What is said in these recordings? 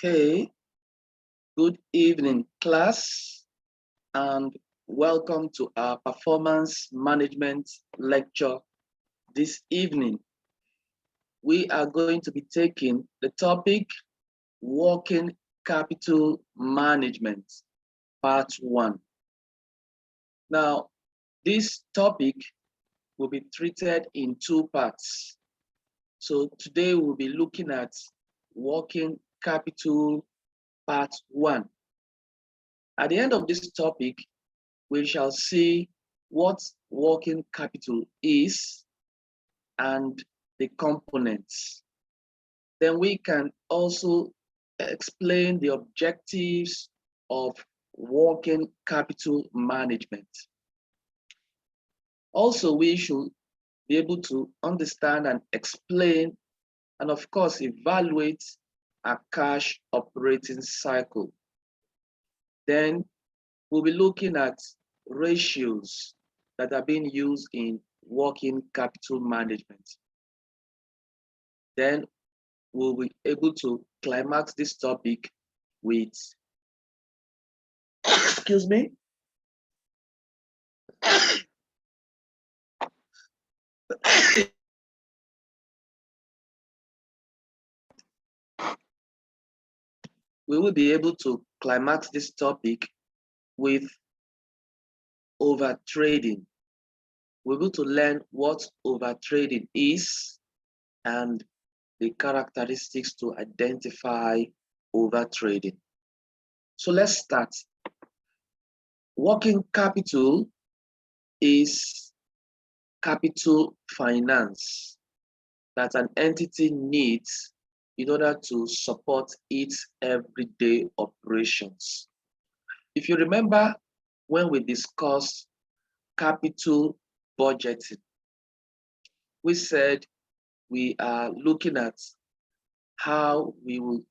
Okay, good evening, class, and welcome to our performance management lecture this evening. We are going to be taking the topic working capital management, part one. Now, this topic will be treated in two parts. So today we'll be looking at working capital part one. At the end of this topic, we shall see what working capital is and the components. Then we can also explain the objectives of working capital management. Also, we should be able to understand and explain and of course evaluate a cash operating cycle. Then we'll be looking at ratios that are being used in working capital management. Then we'll be able to climax this topic with, excuse me, we will be able to climax this topic with overtrading. We're able to learn what overtrading is and the characteristics to identify overtrading. So let's start. Working capital is capital finance that an entity needs in order to support its everyday operations. If you remember when we discussed capital budgeting, we said we are looking at how we will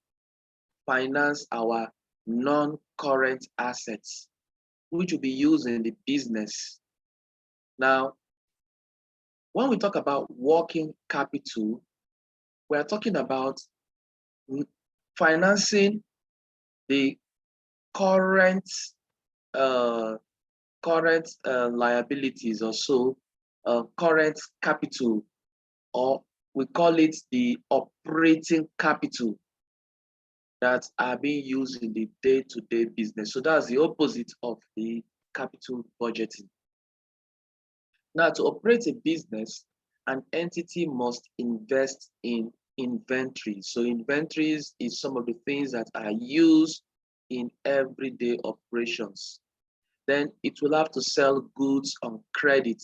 finance our non-current assets, which will be used in the business. Now, when we talk about working capital, we are talking about financing the current liabilities or so, current capital, or we call it the operating capital that are being used in the day-to-day business. So that's the opposite of the capital budgeting. Now, to operate a business, an entity must invest in inventory. So inventories is some of the things that are used in everyday operations. Then it will have to sell goods on credit.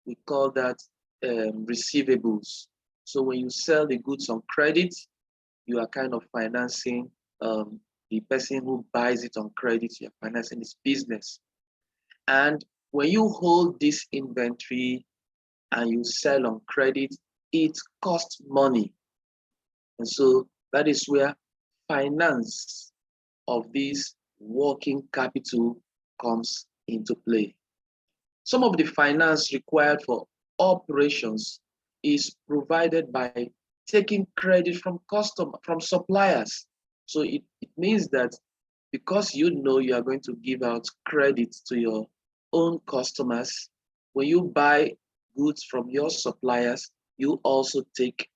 We call that receivables. So when you sell the goods on credit, you are kind of financing the person who buys it on credit. You're financing his business. And when you hold this inventory and you sell on credit, it costs money. And so that is where finance of this working capital comes into play. Some of the finance required for operations is provided by taking credit from suppliers. So it means that because you know you are going to give out credit to your own customers, when you buy goods from your suppliers, you also take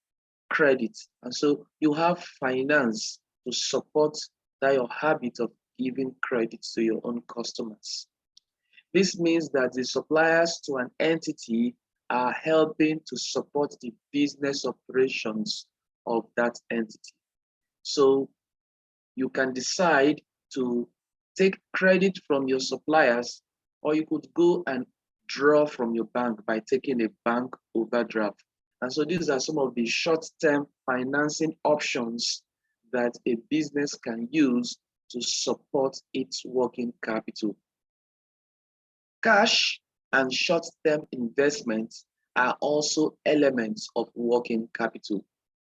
credit. And so you have finance to support that your habit of giving credit to your own customers. This means that the suppliers to an entity are helping to support the business operations of that entity. So you can decide to take credit from your suppliers, or you could go and draw from your bank by taking a bank overdraft. And so these are some of the short-term financing options that a business can use to support its working capital. Cash and short-term investments are also elements of working capital.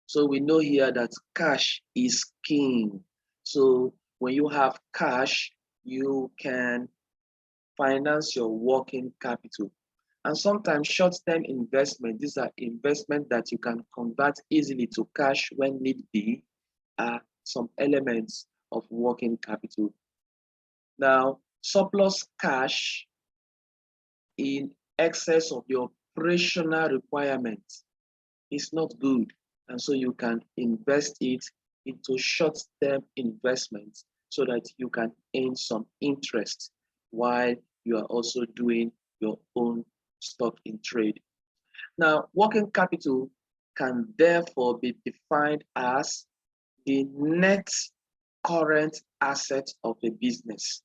So we know here that cash is king. So when you have cash, you can finance your working capital. And sometimes short-term investment, these are investments that you can convert easily to cash when need be, are some elements of working capital. Now, surplus cash in excess of your operational requirements is not good. And so you can invest it into short-term investments so that you can earn some interest while you are also doing your own stock in trade. Now, working capital can therefore be defined as the net current asset of a business.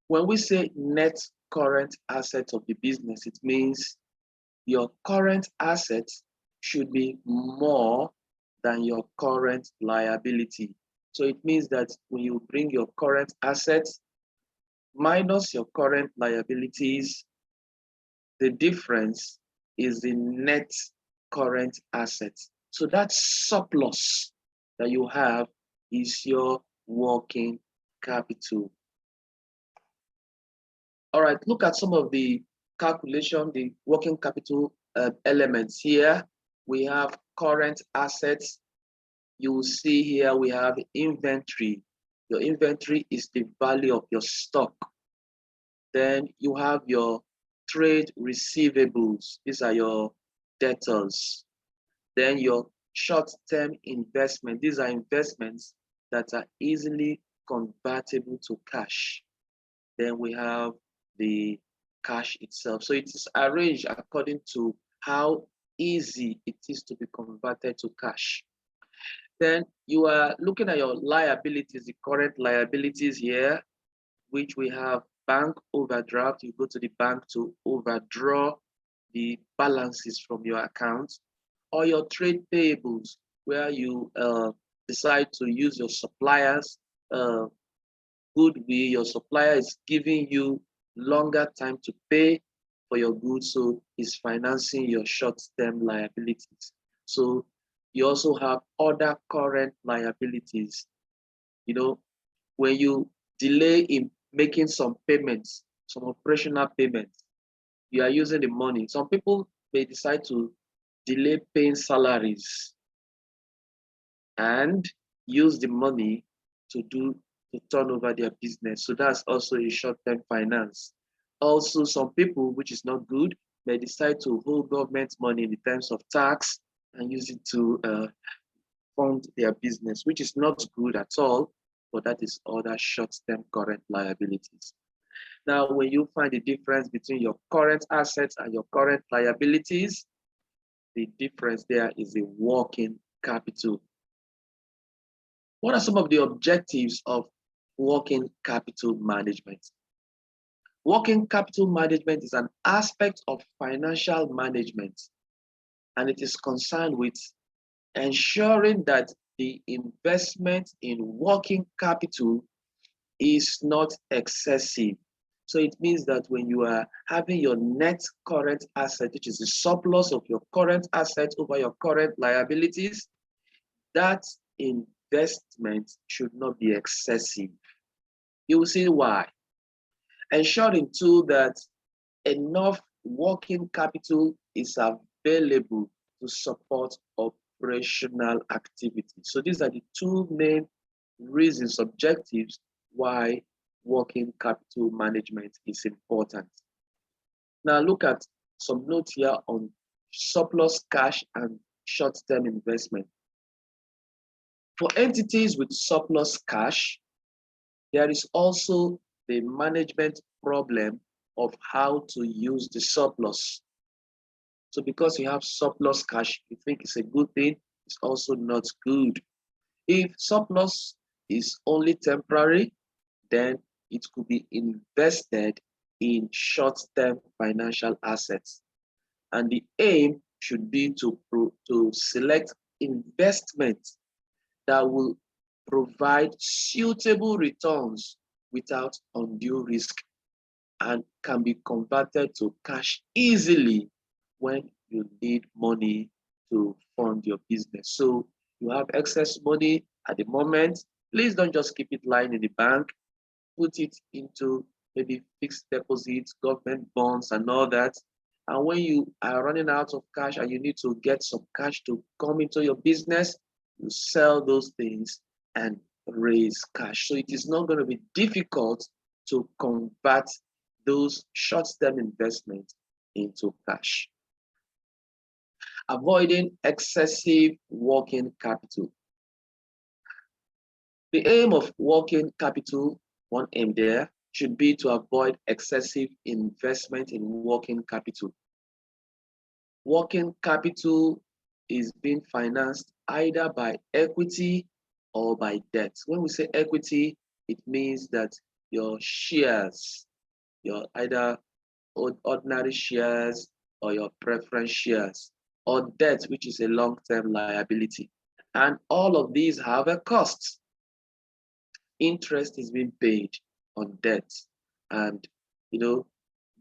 When we say net current asset of the business, it means your current assets should be more than your current liability. So it means that when you bring your current assets minus your current liabilities, the difference is the net current assets. So that surplus that you have is your working capital. All right, look at some of the calculation, the working capital elements here. We have current assets. You will see here we have inventory. Your inventory is the value of your stock. Then you have your trade receivables. These are your debtors. Then your short-term investment. These are investments that are easily convertible to cash. Then we have the cash itself. So it is arranged according to how easy it is to be converted to cash. Then you are looking at your liabilities, the current liabilities here, which we have bank overdraft. You go to the bank to overdraw the balances from your account, or your trade payables, where you decide to use your suppliers goodwill. Your supplier is giving you longer time to pay for your goods, so it's financing your short-term liabilities. So you also have other current liabilities. You know, when you delay in making some payments, some operational payments, you are using the money. Some people may decide to delay paying salaries and use the money to turn over their business. So that's also a short-term finance. Also, some people, which is not good, may decide to hold government money in terms of tax and use it to fund their business, which is not good at all, but that is other short-term current liabilities. Now, when you find the difference between your current assets and your current liabilities, the difference there is the working capital. What are some of the objectives of working capital management? Working capital management is an aspect of financial management, and it is concerned with ensuring that the investment in working capital is not excessive. So it means that when you are having your net current asset, which is the surplus of your current asset over your current liabilities, that investment should not be excessive. You will see why. Ensuring too that enough working capital is available to support operational activity. So these are the two main reasons, objectives why working capital management is important. Now look at some notes here on surplus cash and short-term investment. For entities with surplus cash, there is also the management problem of how to use the surplus. So because you have surplus cash, you think it's a good thing, it's also not good. If surplus is only temporary, then it could be invested in short-term financial assets. And the aim should be to select investments that will provide suitable returns without undue risk and can be converted to cash easily when you need money to fund your business. So you have excess money at the moment, please don't just keep it lying in the bank. Put it into maybe fixed deposits, government bonds, and all that. And when you are running out of cash and you need to get some cash to come into your business, you sell those things and raise cash. So it is not going to be difficult to convert those short-term investments into cash. Avoiding excessive working capital. The aim of working capital, one aim there, should be to avoid excessive investment in working capital. Working capital is being financed either by equity or by debt. When we say equity, it means that your shares, your either ordinary shares or your preference shares, or debt, which is a long-term liability. And all of these have a cost. Interest is being paid on debt, and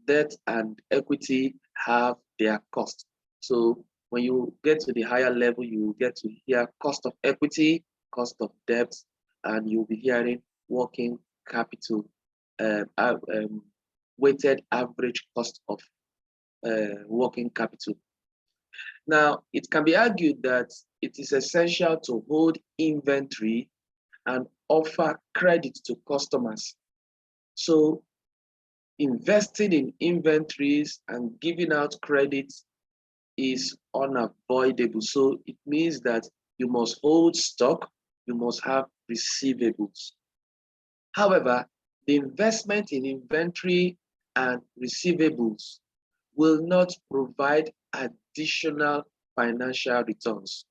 debt and equity have their cost. So when you get to the higher level, you get to hear cost of equity, cost of debt, and you'll be hearing working capital, weighted average cost of working capital. Now, it can be argued that it is essential to hold inventory and offer credit to customers. So investing in inventories and giving out credits is unavoidable. So it means that you must hold stock, you must have receivables. However, the investment in inventory and receivables will not provide additional financial returns.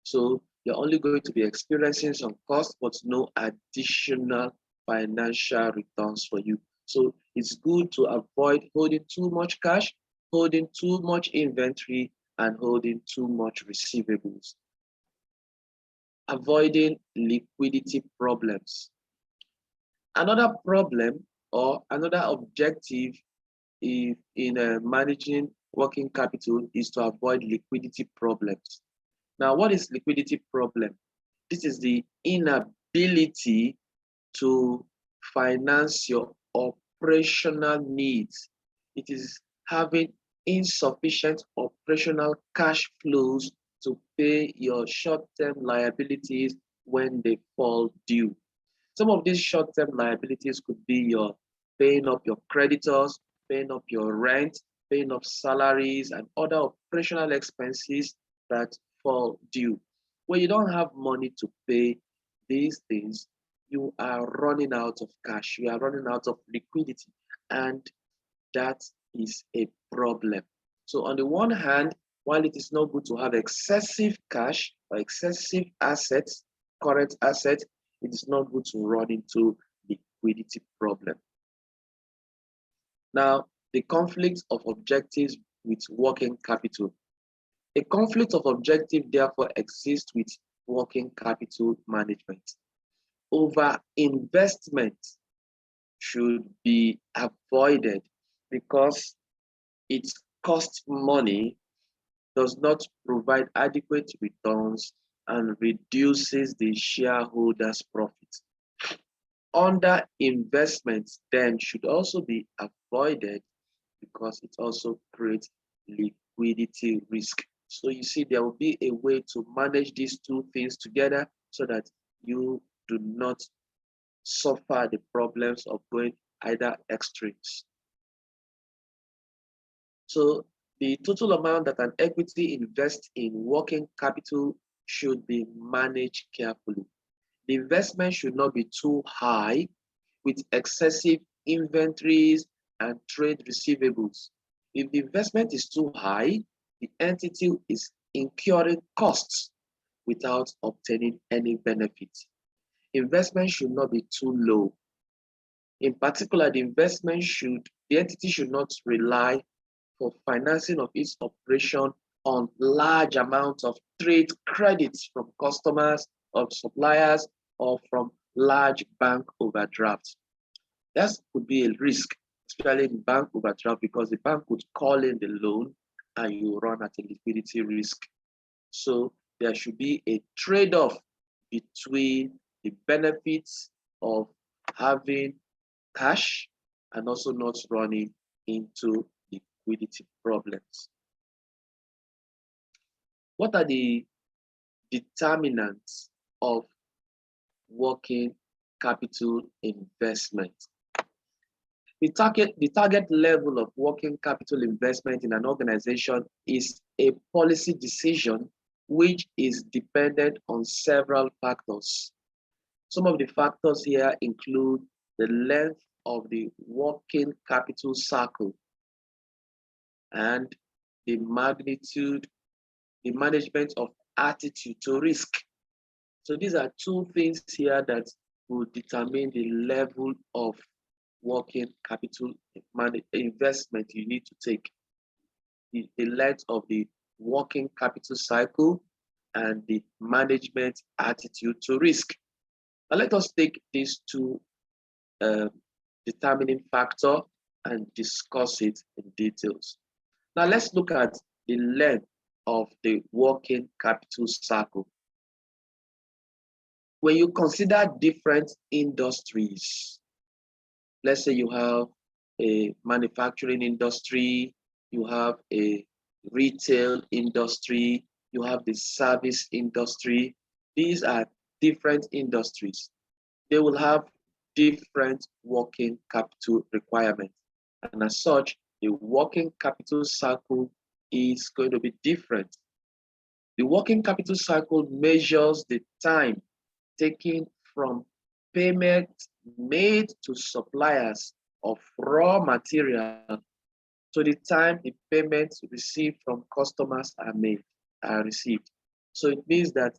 So you're only going to be experiencing some cost, but no additional financial returns for you. So it's good to avoid holding too much cash, holding too much inventory, and holding too much receivables. Avoiding liquidity problems. Another problem or another objective in managing working capital is to avoid liquidity problems. Now, what is liquidity problem? This is the inability to finance your operational needs. It is having insufficient operational cash flows to pay your short-term liabilities when they fall due. Some of these short-term liabilities could be your paying up your creditors, paying up your rent, paying up salaries, and other operational expenses that fall due. When you don't have money to pay these things, you are running out of cash, you are running out of liquidity, and that is a problem. So on the one hand, while it is not good to have excessive cash or excessive assets, current assets, it is not good to run into liquidity problem. Now, the conflict of objectives with working capital. A conflict of objective therefore exists with working capital management. Over-investment should be avoided because it costs money, does not provide adequate returns, and reduces the shareholders' profit. Under-investment then should also be avoided because it also creates liquidity risk. So you see, there will be a way to manage these two things together so that you do not suffer the problems of going either extremes. So the total amount that an equity invests in working capital should be managed carefully. The investment should not be too high with excessive inventories and trade receivables. If the investment is too high, the entity is incurring costs without obtaining any benefit. Investment should not be too low. In particular, the entity should not rely for financing of its operation on large amounts of trade credits from customers or suppliers or from large bank overdrafts. That could be a risk, especially in bank overdraft, because the bank could call in the loan and you run at a liquidity risk. So there should be a trade-off between the benefits of having cash and also not running into liquidity problems. What are the determinants of working capital investment. The target level of working capital investment in an organization is a policy decision which is dependent on several factors. Some of the factors here include the length of the working capital cycle and the magnitude, the management of attitude to risk. So these are two things here that will determine the level of working capital investment you need to take. The length of the working capital cycle and the management attitude to risk. Now let us take these two determining factor and discuss it in details. Now let's look at the length of the working capital cycle. When you consider different industries, let's say you have a manufacturing industry, you have a retail industry, you have the service industry. These are different industries. They will have different working capital requirements. And as such, the working capital cycle is going to be different. The working capital cycle measures the time taken from payment made to suppliers of raw material to the time the payments received from customers are received. So it means that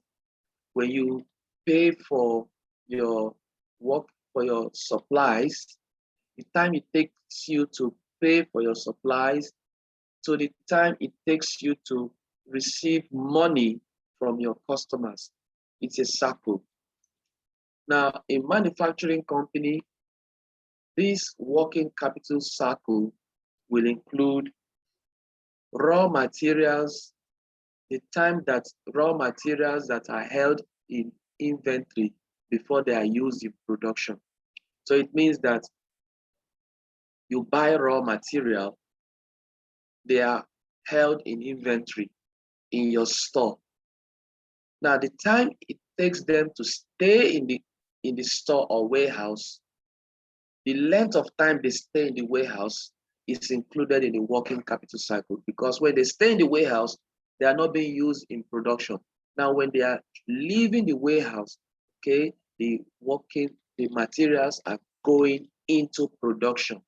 when you pay for your work, for your supplies, the time it takes you to pay for your supplies to the time it takes you to receive money from your customers, it's a cycle. Now, a manufacturing company, this working capital cycle will include raw materials, the time that raw materials that are held in inventory before they are used in production. So it means that you buy raw material, they are held in inventory in your store. Now, the time it takes them to stay in the store or warehouse, the length of time they stay in the warehouse is included in the working capital cycle, because when they stay in the warehouse, they are not being used in production. Now, when they are leaving the warehouse, okay, the materials are going into production.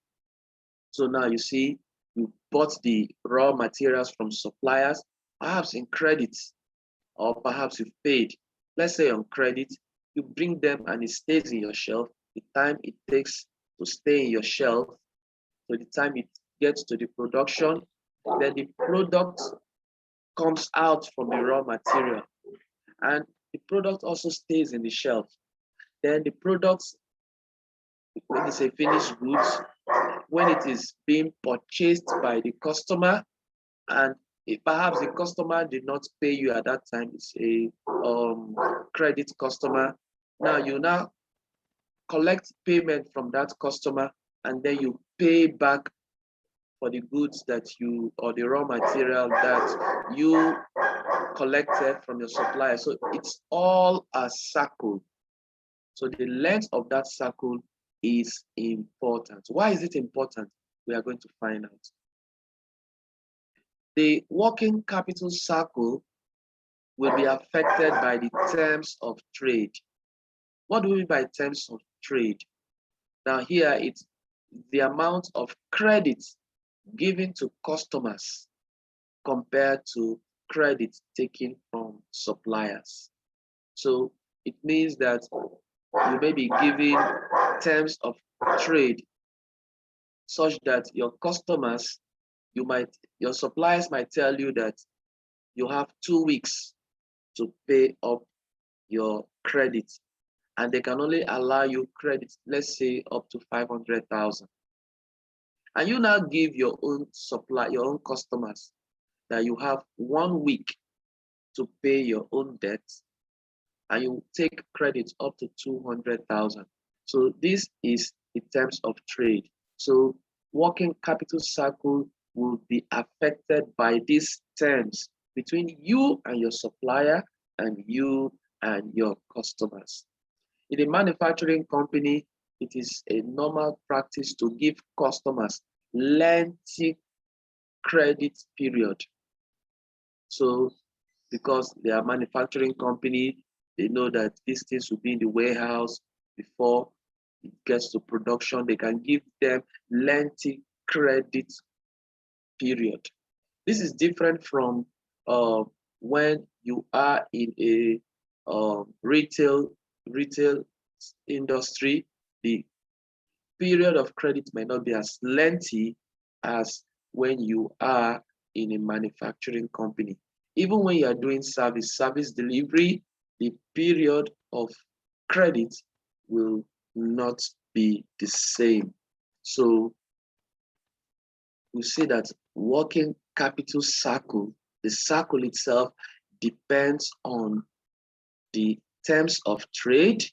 So now you see, you bought the raw materials from suppliers, perhaps in credit, or perhaps you paid. Let's say on credit, you bring them and it stays in your shelf. The time it takes to stay in your shelf, so the time it gets to the production, then the product comes out from the raw material, and the product also stays in the shelf. Then the products, when it's a finished goods, when it is being purchased by the customer, and if perhaps the customer did not pay you at that time, it's a credit customer. Now you now collect payment from that customer, and then you pay back for the goods that you, or the raw material that you collected from your supplier. So it's all a cycle. So the length of that cycle is important. Why is it important? We are going to find out. The working capital cycle will be affected by the terms of trade. What do we mean by terms of trade? Now here, it's the amount of credit given to customers compared to credit taken from suppliers. So it means that you may be giving terms of trade such that your customers, your suppliers might tell you that you have 2 weeks to pay up your credit, and they can only allow you credit, let's say up to 500,000. And you now give your own customers that you have 1 week to pay your own debt, and you take credit up to 200,000. So this is the terms of trade. So working capital cycle will be affected by these terms between you and your supplier and you and your customers. In a manufacturing company, it is a normal practice to give customers lengthy credit period. So because they are manufacturing company, they know that these things will be in the warehouse before it gets to production. They can give them lengthy credit period. This is different from when you are in a retail industry. The period of credit may not be as lengthy as when you are in a manufacturing company. Even when you are doing service delivery, the period of credit will not be the same. So we see that working capital cycle, the cycle itself depends on the terms of trade,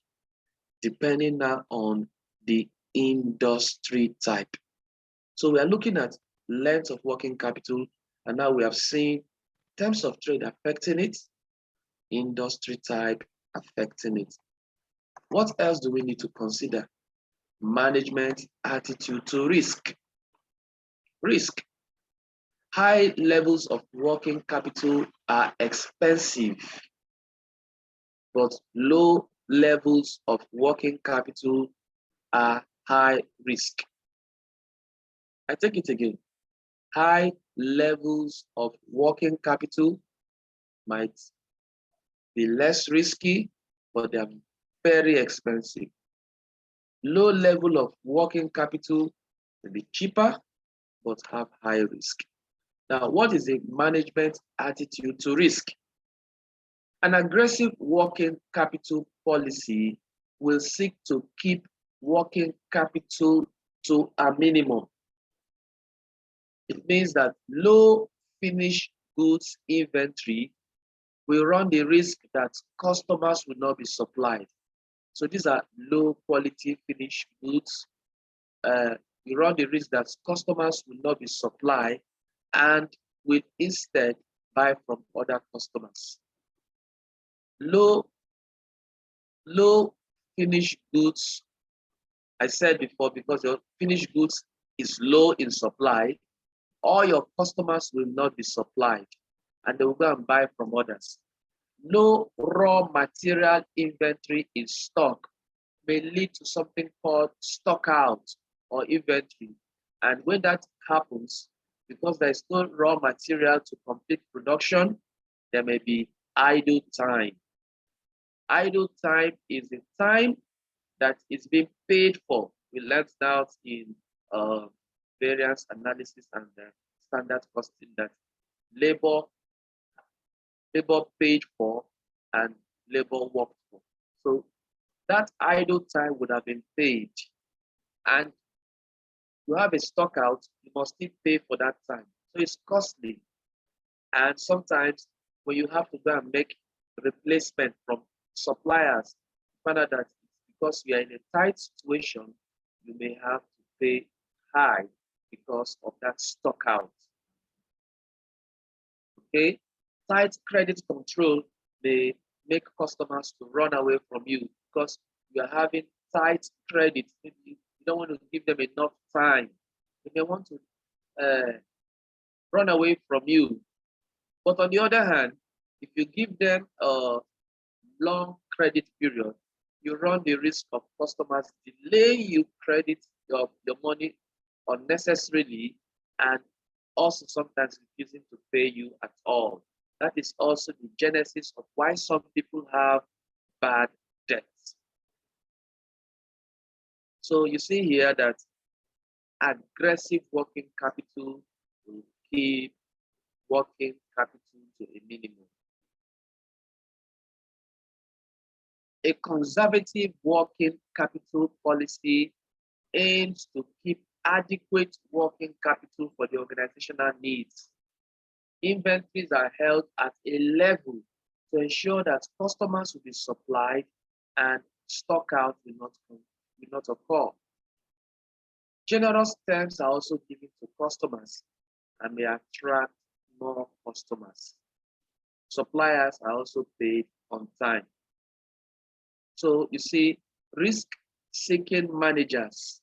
depending now on the industry type. So we are looking at length of working capital, and now we have seen terms of trade affecting it, industry type affecting it. What else do we need to consider? Management attitude to risk. Risk. High levels of working capital are expensive, but low levels of working capital are high risk. I take it again. High levels of working capital might be less risky, but they are very expensive. Low level of working capital may be cheaper, but have high risk. Now, what is a management attitude to risk? An aggressive working capital policy will seek to keep working capital to a minimum. It means that low finished goods inventory will run the risk that customers will not be supplied. So these are low quality finished goods. You run the risk that customers will not be supplied and will instead buy from other customers. Low finished goods, I said before, because your finished goods is low in supply, all your customers will not be supplied and they will go and buy from others. No raw material inventory in stock may lead to something called stock out or inventory. And when that happens, because there is no raw material to complete production, there may be idle time. Idle time is the time that is being paid for. We learned that in variance analysis and standard costing, that labor paid for and labor worked for. So that idle time would have been paid, and you have a stock out, you must still pay for that time. So it's costly. And sometimes when you have to go and make replacement from suppliers, find out that because you are in a tight situation, you may have to pay high because of that stock out. Okay, tight credit control may make customers to run away from you because you are having tight credit. You don't want to give them enough time. They want to run away from you. But on the other hand, if you give them a long credit period, you run the risk of customers delay you credit your money unnecessarily and also sometimes refusing to pay you at all. That is also the genesis of why some people have bad debts. So you see here that aggressive working capital will keep working capital to a minimum. A conservative working capital policy aims to keep adequate working capital for the organizational needs. Inventories are held at a level to ensure that customers will be supplied and stock out will not occur. Generous terms are also given to customers and may attract more customers. Suppliers are also paid on time. So you see, Risk-seeking managers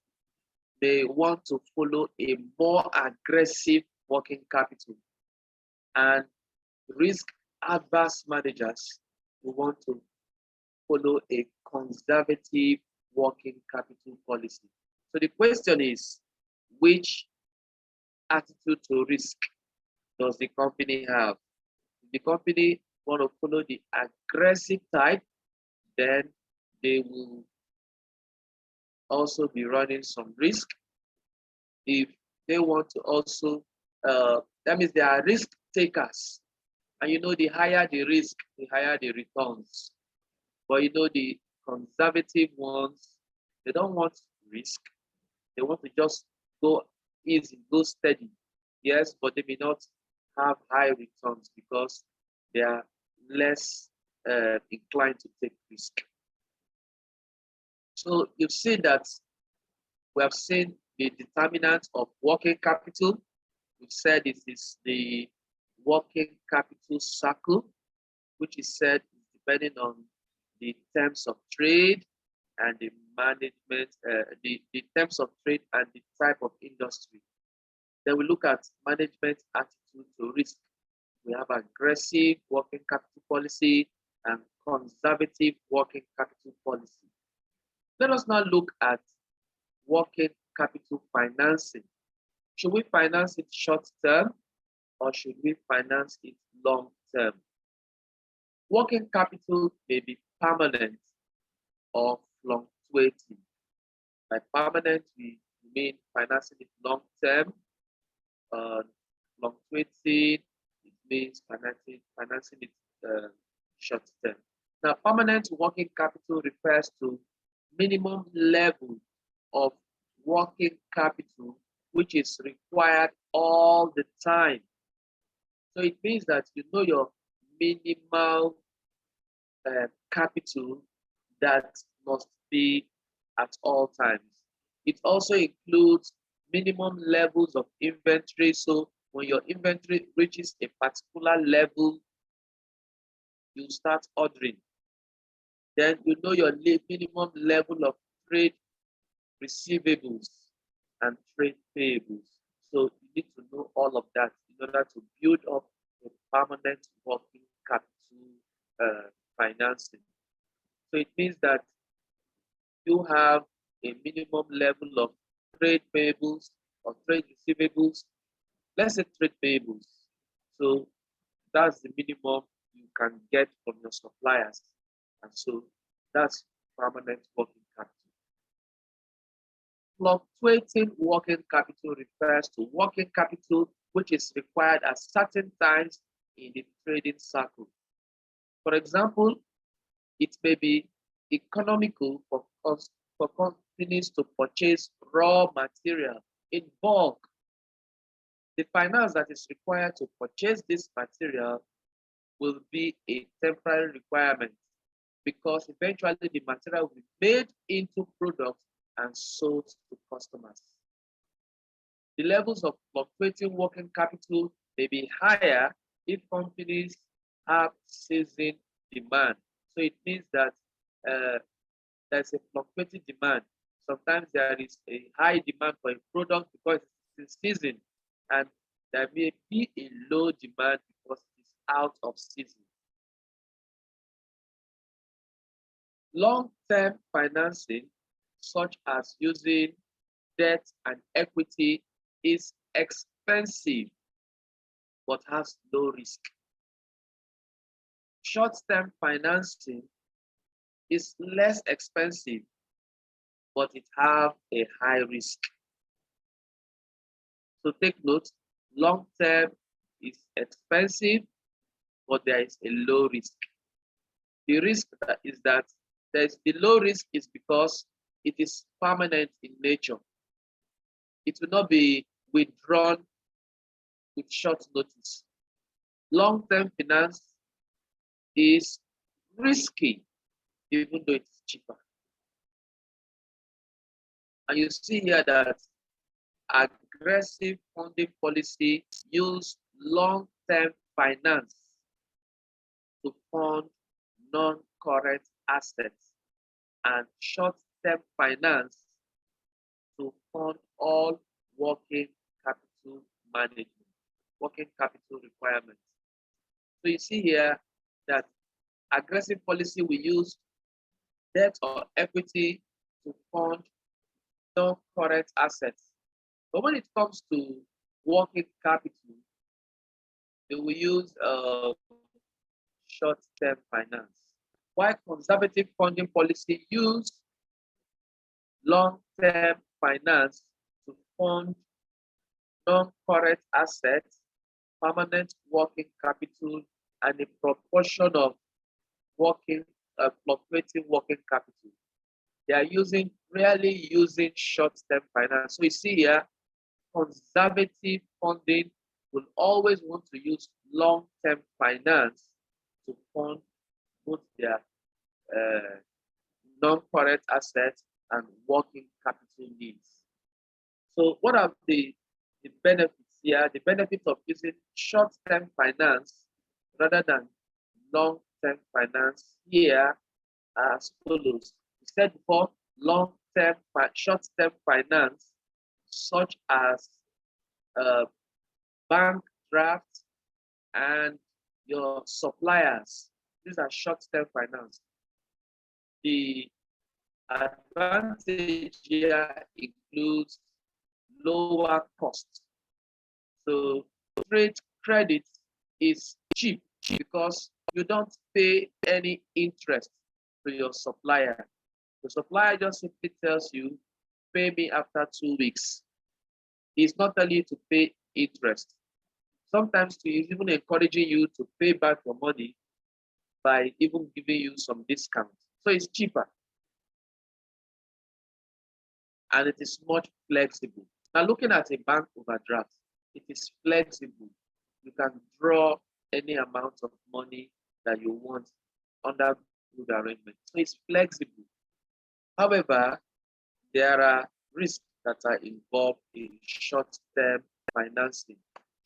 may want to follow a more aggressive working capital, and risk-averse managers will want to follow a conservative working capital policy. So the question is, which attitude to risk does the company have? If the company want to follow the aggressive type, then they will also be running some risk. If they want to also, that means they are risk takers. And you know, the higher the risk, the higher the returns. But you know, the conservative ones, they don't want risk. They want to just go easy, go steady. Yes, but they may not have high returns because they are less inclined to take risk. So you've seen that we have seen the determinant of working capital. We've said this is the working capital cycle, which is said is depending on the terms of trade and the management, the terms of trade and the type of industry. Then we look at management attitude to risk. We have aggressive working capital policy and conservative working capital policy. Let us now look at working capital financing. Should we finance it short term or should we finance it long term? Working capital may be permanent or fluctuating. By permanent, we mean financing it long term. Fluctuating, it means financing it short term. Now, permanent working capital refers to minimum level of working capital which is required all the time. So it means that you know your minimal capital that must be at all times. It also includes minimum levels of inventory. So when your inventory reaches a particular level, you start ordering. Then you know your minimum level of trade receivables and trade payables. So you need to know all of that in order to build up a permanent working capital financing. So it means that you have a minimum level of trade payables or trade receivables. Let's say trade payables. So that's the minimum you can get from your suppliers. And so that's permanent working capital. Fluctuating working capital refers to working capital which is required at certain times in the trading cycle. For example, it may be economical for companies to purchase raw material in bulk. The finance that is required to purchase this material will be a temporary requirement because eventually the material will be made into products and sold to customers. The levels of fluctuating working capital may be higher if companies have season demand. So it means that there's a fluctuating demand. Sometimes there is a high demand for a product because it's in season, and there may be a low demand because it's out of season. Long-term financing, such as using debt and equity, is expensive but has low risk. Short-term financing is less expensive, but it have a high risk. So take note, long-term is expensive, but there is a low risk. The risk is that the low risk is because it is permanent in nature. It will not be withdrawn with short notice. Long-term finance is risky, even though it's cheaper. And you see here that aggressive funding policy use long-term finance to fund non-current assets and short-term finance to fund all working capital management, working capital requirements. So you see here that aggressive policy will use debt or equity to fund non-current assets. But when it comes to working capital, they will use short-term finance. While conservative funding policy use long-term finance to fund non-current assets, permanent working capital, and a proportion of fluctuating working capital. They are rarely using short-term finance. So you see here, conservative funding will always want to use long-term finance to fund both their non-current assets and working capital needs. So what are the benefits here? The benefit of using short-term finance rather than long-term finance here are as follows. We said before, long-term, short-term finance, such as bank draft and your suppliers. These are short-term finance. The advantage here includes lower costs. So trade credit is cheap because you don't pay any interest to your supplier. The supplier just simply tells you, pay me after 2 weeks. He's not telling you to pay interest. Sometimes he's even encouraging you to pay back your money by even giving you some discount. So it's cheaper. And it is much flexible. Now looking at a bank overdraft, it is flexible. You can draw any amount of money that you want under good arrangement. So it's flexible. However, there are risks that are involved in short-term financing.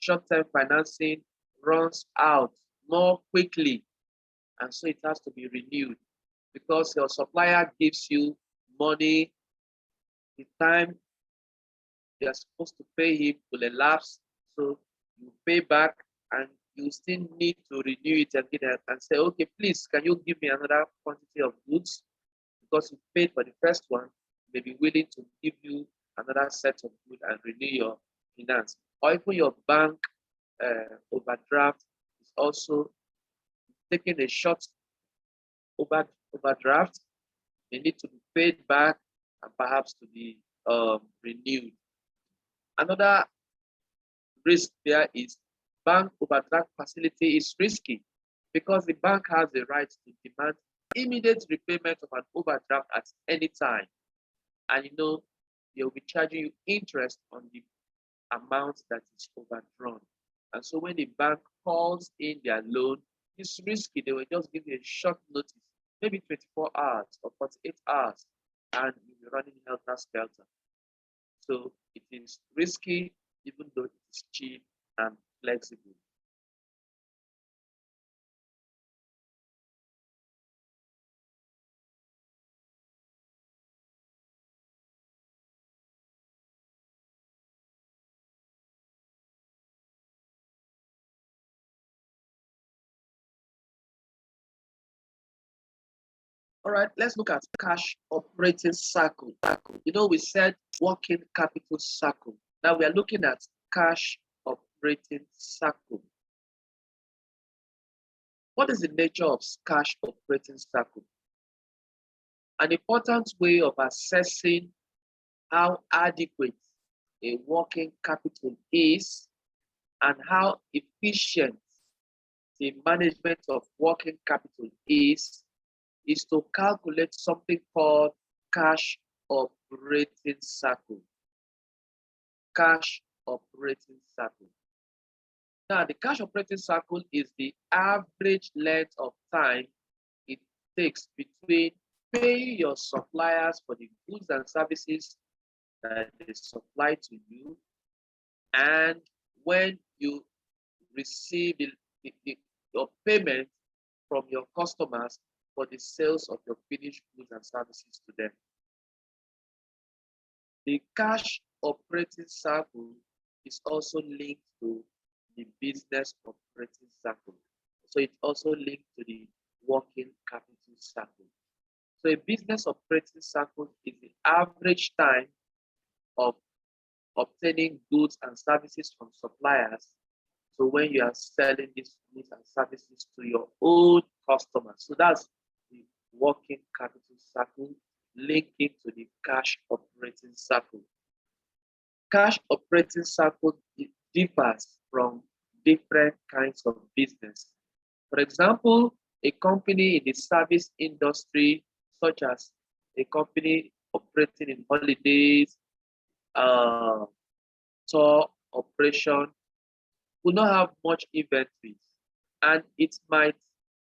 Short-term financing runs out more quickly, and so it has to be renewed because your supplier gives you money. The time you are supposed to pay him will elapse, so you pay back and you still need to renew it again and say, okay, please, can you give me another quantity of goods? Because you paid for the first one, they may be willing to give you another set of goods and renew your finance. Or even your bank overdraft is also taking a short overdraft. They need to be paid back and perhaps to be renewed. Another risk there is bank overdraft facility is risky because the bank has the right to demand immediate repayment of an overdraft at any time. And you know, they'll be charging you interest on the amount that is overdrawn. And so when the bank calls in their loan, it's risky. They will just give you a short notice, maybe 24 hours or 48 hours, and you'll be running helter-skelter. So it is risky, even though it is cheap and flexible. All right, let's look at cash operating cycle. You know, we said working capital cycle. Now we are looking at cash operating cycle. What is the nature of cash operating cycle? An important way of assessing how adequate a working capital is and how efficient the management of working capital is to calculate something called cash operating cycle. Cash operating cycle. Now, the cash operating cycle is the average length of time it takes between paying your suppliers for the goods and services that they supply to you and when you receive your payment from your customers for the sales of your finished goods and services to them. The cash operating cycle is also linked to the business operating cycle. So it's also linked to the working capital cycle. So a business operating cycle is the average time of obtaining goods and services from suppliers. So when you are selling these goods and services to your own customers. So that's the working capital cycle linking to the cash operating cycle. Cash operating cycle differs from different kinds of business. For example, a company in the service industry, such as a company operating in holidays, tour operation, will not have much inventories, and it might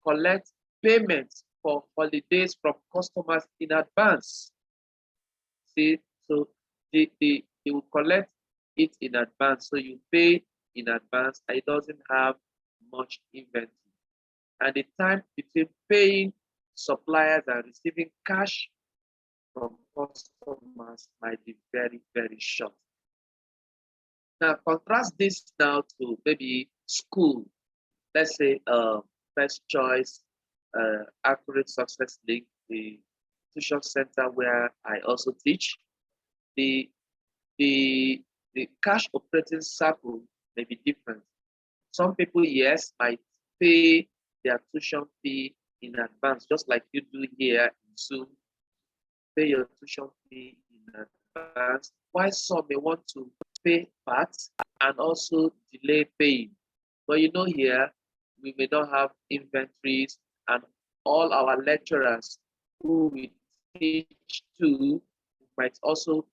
collect payments for holidays from customers in advance. See, so they will collect it in advance. So you pay in advance, and it doesn't have much inventory. And the time between paying suppliers and receiving cash from customers might be very, very short. Now, contrast this now to maybe school. Let's say First Choice, Accurate Success Link, the tuition center where I also teach. The cash operating cycle may be different. Some people, yes, might pay their tuition fee in advance, just like you do here in Zoom. Pay your tuition fee in advance. While some may want to pay part and also delay paying. But you know, here we may not have inventories, and all our lecturers who we teach to might also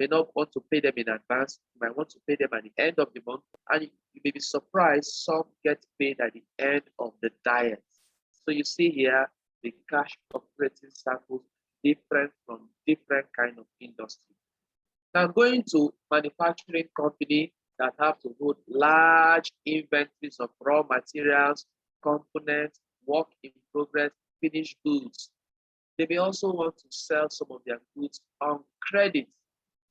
may not want to pay them in advance. You might want to pay them at the end of the month, and you may be surprised some get paid at the end of the diet. So you see here the cash operating cycles different from different kind of industry. Now going to manufacturing company that have to hold large inventories of raw materials, components, work in progress, finished goods. They may also want to sell some of their goods on credit.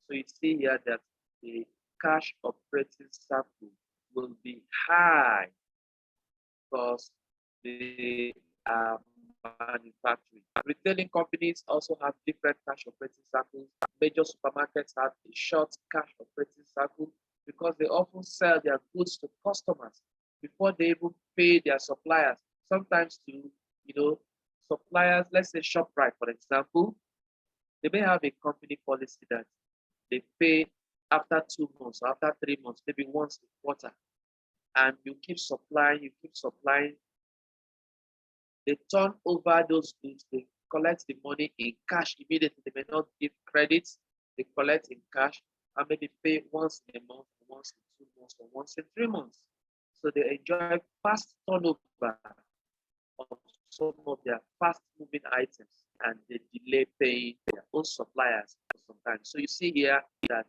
So you see here that the cash operating cycle will be high because they are manufacturing. Retailing companies also have different cash operating cycles. Major supermarkets have a short cash operating cycle because they often sell their goods to customers before they even pay their suppliers. Sometimes to, suppliers, let's say ShopRite, for example, they may have a company policy that they pay after 2 months, after 3 months, maybe once a quarter. And you keep supplying. They turn over those goods, they collect the money in cash immediately. They may not give credits, they collect in cash and maybe pay once in a month, once in 2 months, or once in 3 months. So they enjoy fast turnover of some of their fast moving items, and they delay paying their own suppliers for some time. So you see here that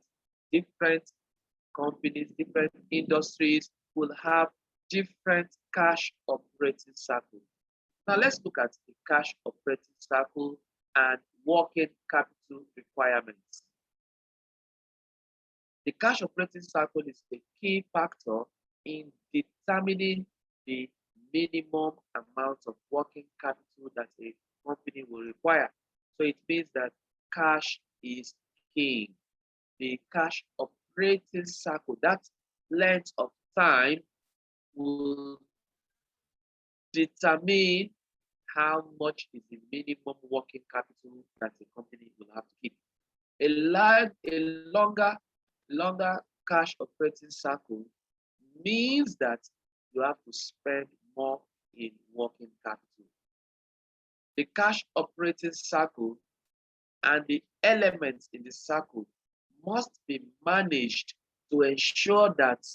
different companies, different industries will have different cash operating cycles. Now let's look at the cash operating cycle and working capital requirements. The cash operating cycle is the key factor in determining the minimum amount of working capital that a company will require. So it means that cash is king. The cash operating cycle, that length of time, will determine how much is the minimum working capital that a company will have to keep. A longer cash operating cycle means that you have to spend more in working capital. The cash operating cycle and the elements in the cycle must be managed to ensure that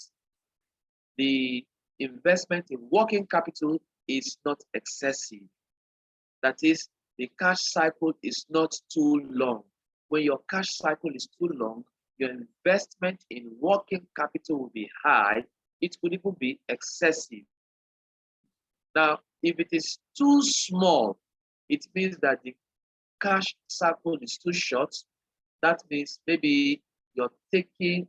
the investment in working capital is not excessive. That is, the cash cycle is not too long. When your cash cycle is too long, your investment in working capital will be high. It could even be excessive. Now, if it is too small, it means that the cash cycle is too short. That means maybe you're taking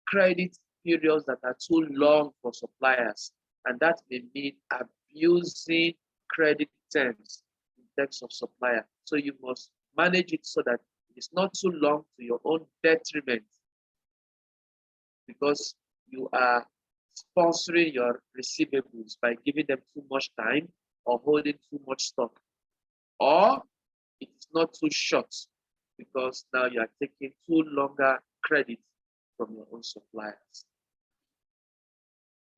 credit periods that are too long for suppliers, and that may mean abusing credit terms in terms of supplier. So you must manage it so that it's not too long to your own detriment, because you are sponsoring your receivables by giving them too much time or holding too much stock. Or it's not too short because now you are taking too longer credit from your own suppliers.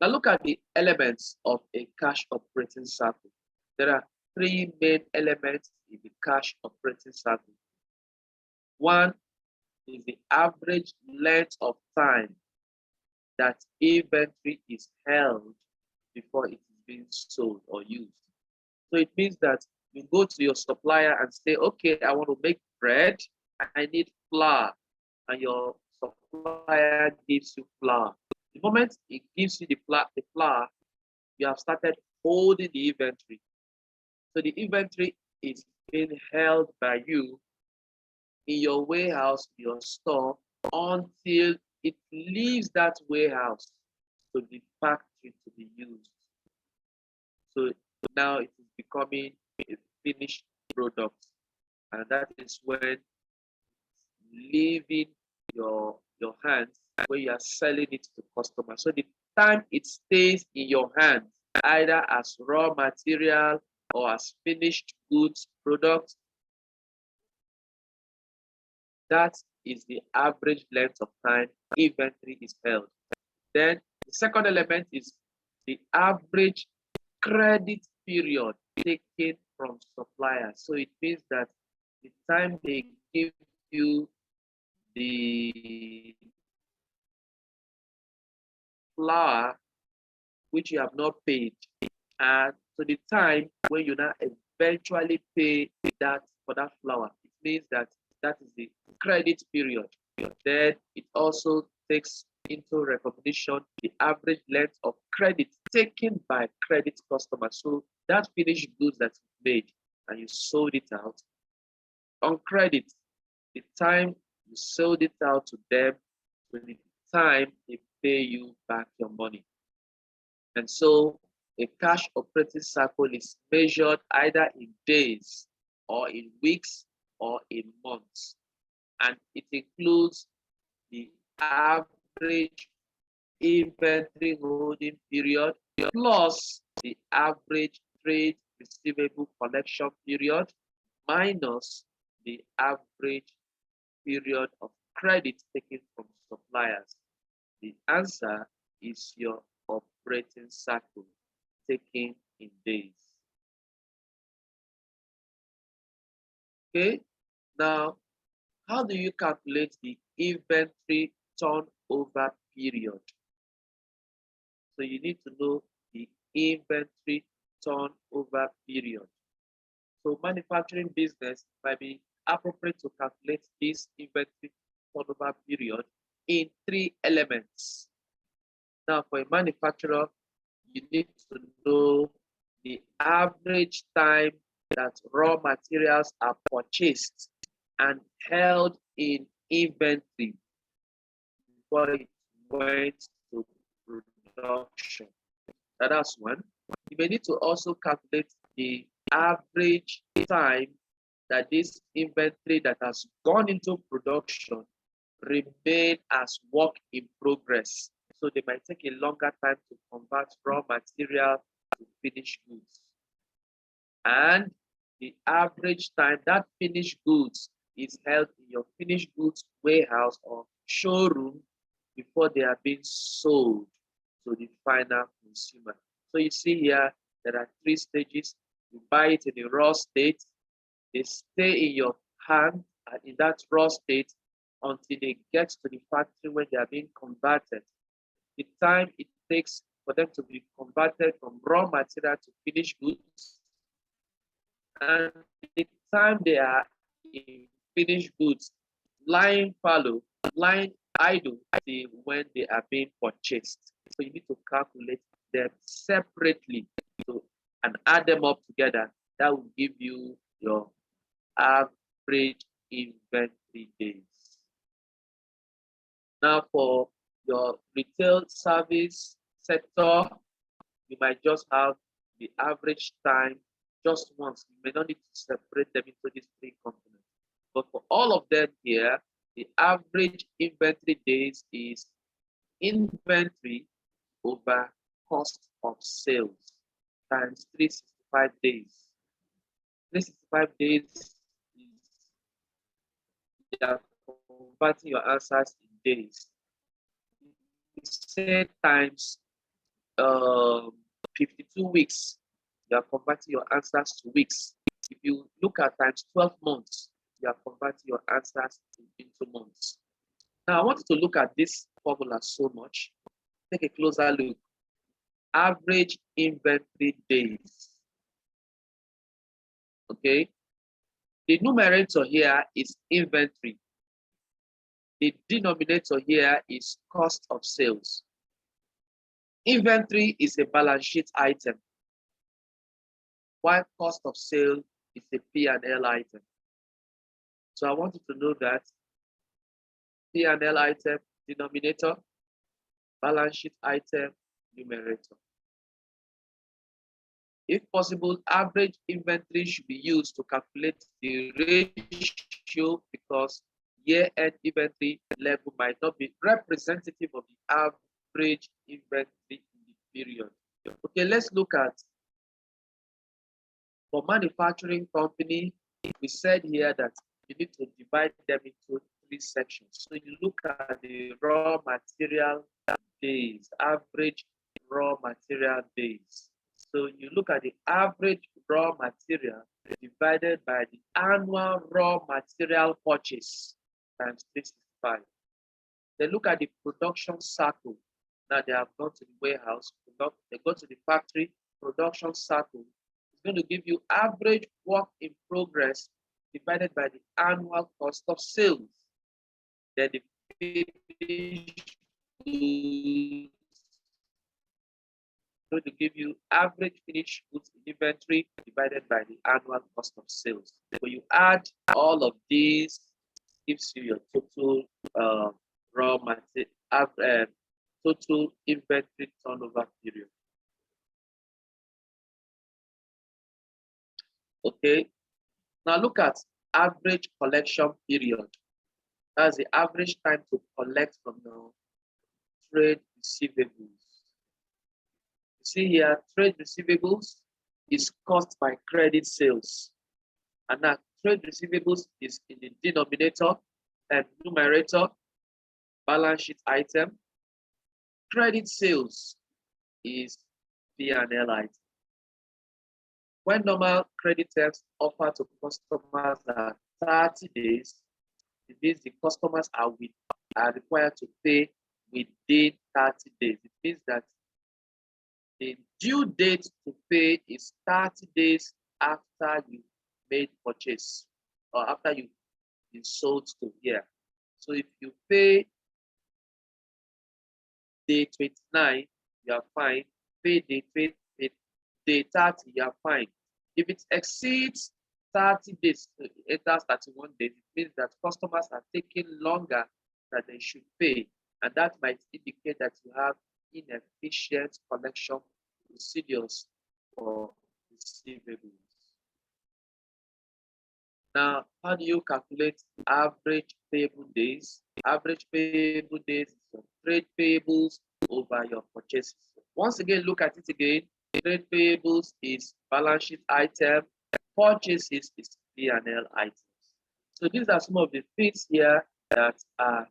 Now look at the elements of a cash operating cycle. There are three main elements in the cash operating cycle. One is the average length of time that inventory is held before it is being sold or used. So it means that you go to your supplier and say, okay, I want to make bread, I need flour, and your supplier gives you flour. The moment it gives you the flour, you have started holding the inventory. So the inventory is being held by you in your warehouse, your store, until it leaves that warehouse to the factory to be used. So now it is becoming a finished product, and that is when it's leaving your hands when you are selling it to customers. So the time it stays in your hands, either as raw material or as finished goods product, that is the average length of time inventory is held. Then the second element is the average credit period taken from suppliers. So it means that the time they give you the flour which you have not paid, and to the time when you now eventually pay that for that flour, it means that that is the credit period. Then it also takes into recognition the average length of credit taken by credit customers. So that finished goods that you made and you sold it out on credit, the time you sold it out to them to the time they pay you back your money. And so a cash operating cycle is measured either in days or in weeks or in months. And it includes the average inventory holding period plus the average trade receivable collection period minus the average period of credit taken from suppliers. The answer is your operating cycle taken in days. Okay, now how do you calculate the inventory turnover period? So you need to know the inventory turnover period. So manufacturing business might be appropriate to calculate this inventory turnover period in three elements. Now, for a manufacturer, you need to know the average time that raw materials are purchased and held in inventory before it went to production. That's one. You may need to also calculate the average time that this inventory that has gone into production remain as work in progress. So they might take a longer time to convert raw material to finished goods. And the average time that finished goods is held in your finished goods warehouse or showroom before they are being sold to the final consumer. So you see here, there are three stages. You buy it in a raw state, they stay in your hand in that raw state until they get to the factory when they are being converted. The time it takes for them to be converted from raw material to finished goods, and the time they are in finished goods lying fallow, lying idle when they are being purchased. So you need to calculate them separately and add them up together That will give you your average inventory days. Now, for your retail service sector, you might just have the average time just once. You may not need to separate them into these three components. But for all of them here, the average inventory days is inventory over cost of sales times 365 days. 365 days is you are converting your answers in days. You say times 52 weeks, you are converting your answers to weeks. If you look at times 12 months, you are converting your answers into months. Now, I want you to look at this formula so much. Take a closer look. Average inventory days. Okay. The numerator here is inventory. The denominator here is cost of sales. Inventory is a balance sheet item, while cost of sale is a P&L item. So I want you to know that P&L item, denominator, balance sheet item, numerator. If possible, average inventory should be used to calculate the ratio because year-end inventory level might not be representative of the average inventory in the period. Okay, let's look at, for manufacturing company, we said here that you need to divide them into three sections. So you look at the raw material days, average raw material days. So you look at the average raw material divided by the annual raw material purchase times 365. They look at the production cycle. Now they have gone to the warehouse, they go to the factory, production cycle. It's going to give you average work in progress divided by the annual cost of sales. Then the finished goods going to give you average finished goods inventory divided by the annual cost of sales. When you add all of these, gives you your total raw material, total inventory turnover period. Okay. Now look at average collection period. That's the average time to collect from your trade receivables. See here, trade receivables is caused by credit sales. And now trade receivables is in the denominator and numerator, balance sheet item. Credit sales is P&L item. When normal credit terms offered to customers are 30 days, it means the customers are required to pay within 30 days. It means that the due date to pay is 30 days after you made purchase or after you've been sold to here. So if you pay day 29, you are fine. Pay day 30, you are fine. If it exceeds 30 days, it enters 31 days, it means that customers are taking longer than they should pay. And that might indicate that you have inefficient collection procedures for receivables. Now, how do you calculate average payable days? Average payable days is your trade payables over your purchases. Once again, look at it again. Trade payables is balance sheet item, purchases is P&L items. So these are some of the things here that are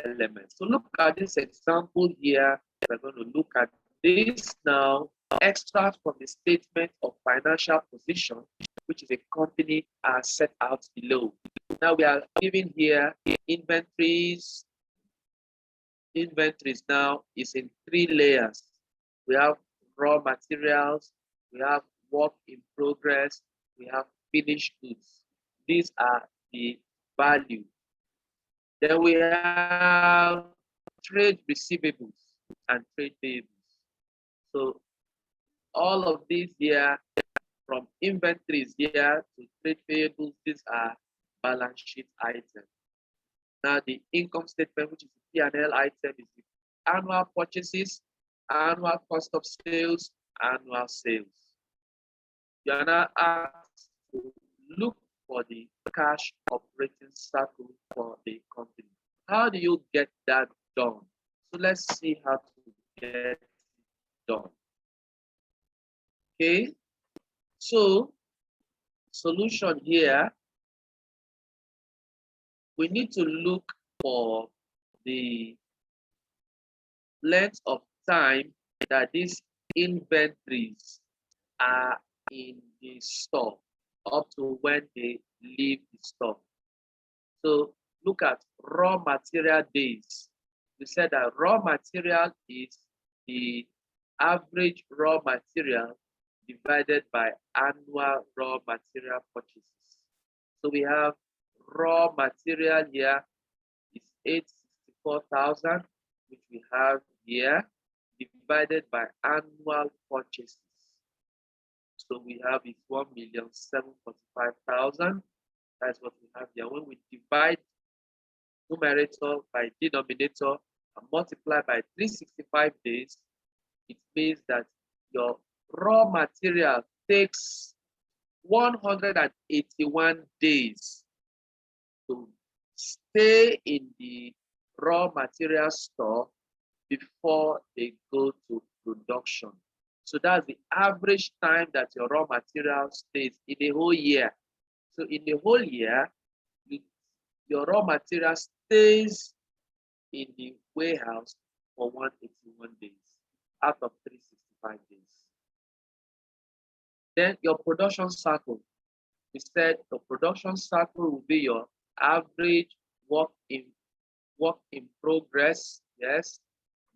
elements. So look at this example here. We're going to look at this now. Extract from the statement of financial position, which is a company as set out below. Now we are given here inventories. Inventories now is in three layers. We have raw materials, we have work in progress, we have finished goods. These are the value. Then we have trade receivables and trade payables. So all of these here, from inventories here to trade payables, these are balance sheet items. Now the income statement, which is the P&L item, is the annual purchases, annual cost of sales, annual sales. You are now asked to look for the cash operating cycle for the company. How do you get that done? So let's see how to get it done. Okay, so solution here, we need to look for the length of time that these inventories are in the store up to when they leave the store. So look at raw material days. We said that raw material is the average raw material divided by annual raw material purchases. So we have raw material here is 864,000, which we have here, divided by annual purchases. So we have is 1,745,000. That's what we have here. When we divide numerator by denominator and multiply by 365 days, it means that your raw material takes 181 days to stay in the raw material store before they go to production. So that's the average time that your raw material stays in a whole year. So in the whole year, your raw material stays in the warehouse for 181 days out of 365 days. Then your production cycle. We said the production cycle will be your average work in progress. Yes,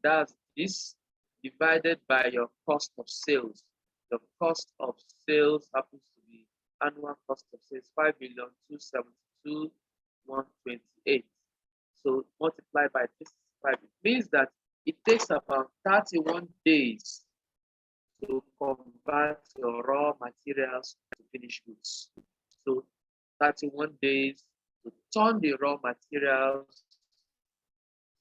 that's this divided by your cost of sales. The cost of sales happens to be annual cost of sales 5,272,128. So multiply by 365. It means that it takes about 31 days to convert your raw materials to finished goods. So 31 days to turn the raw materials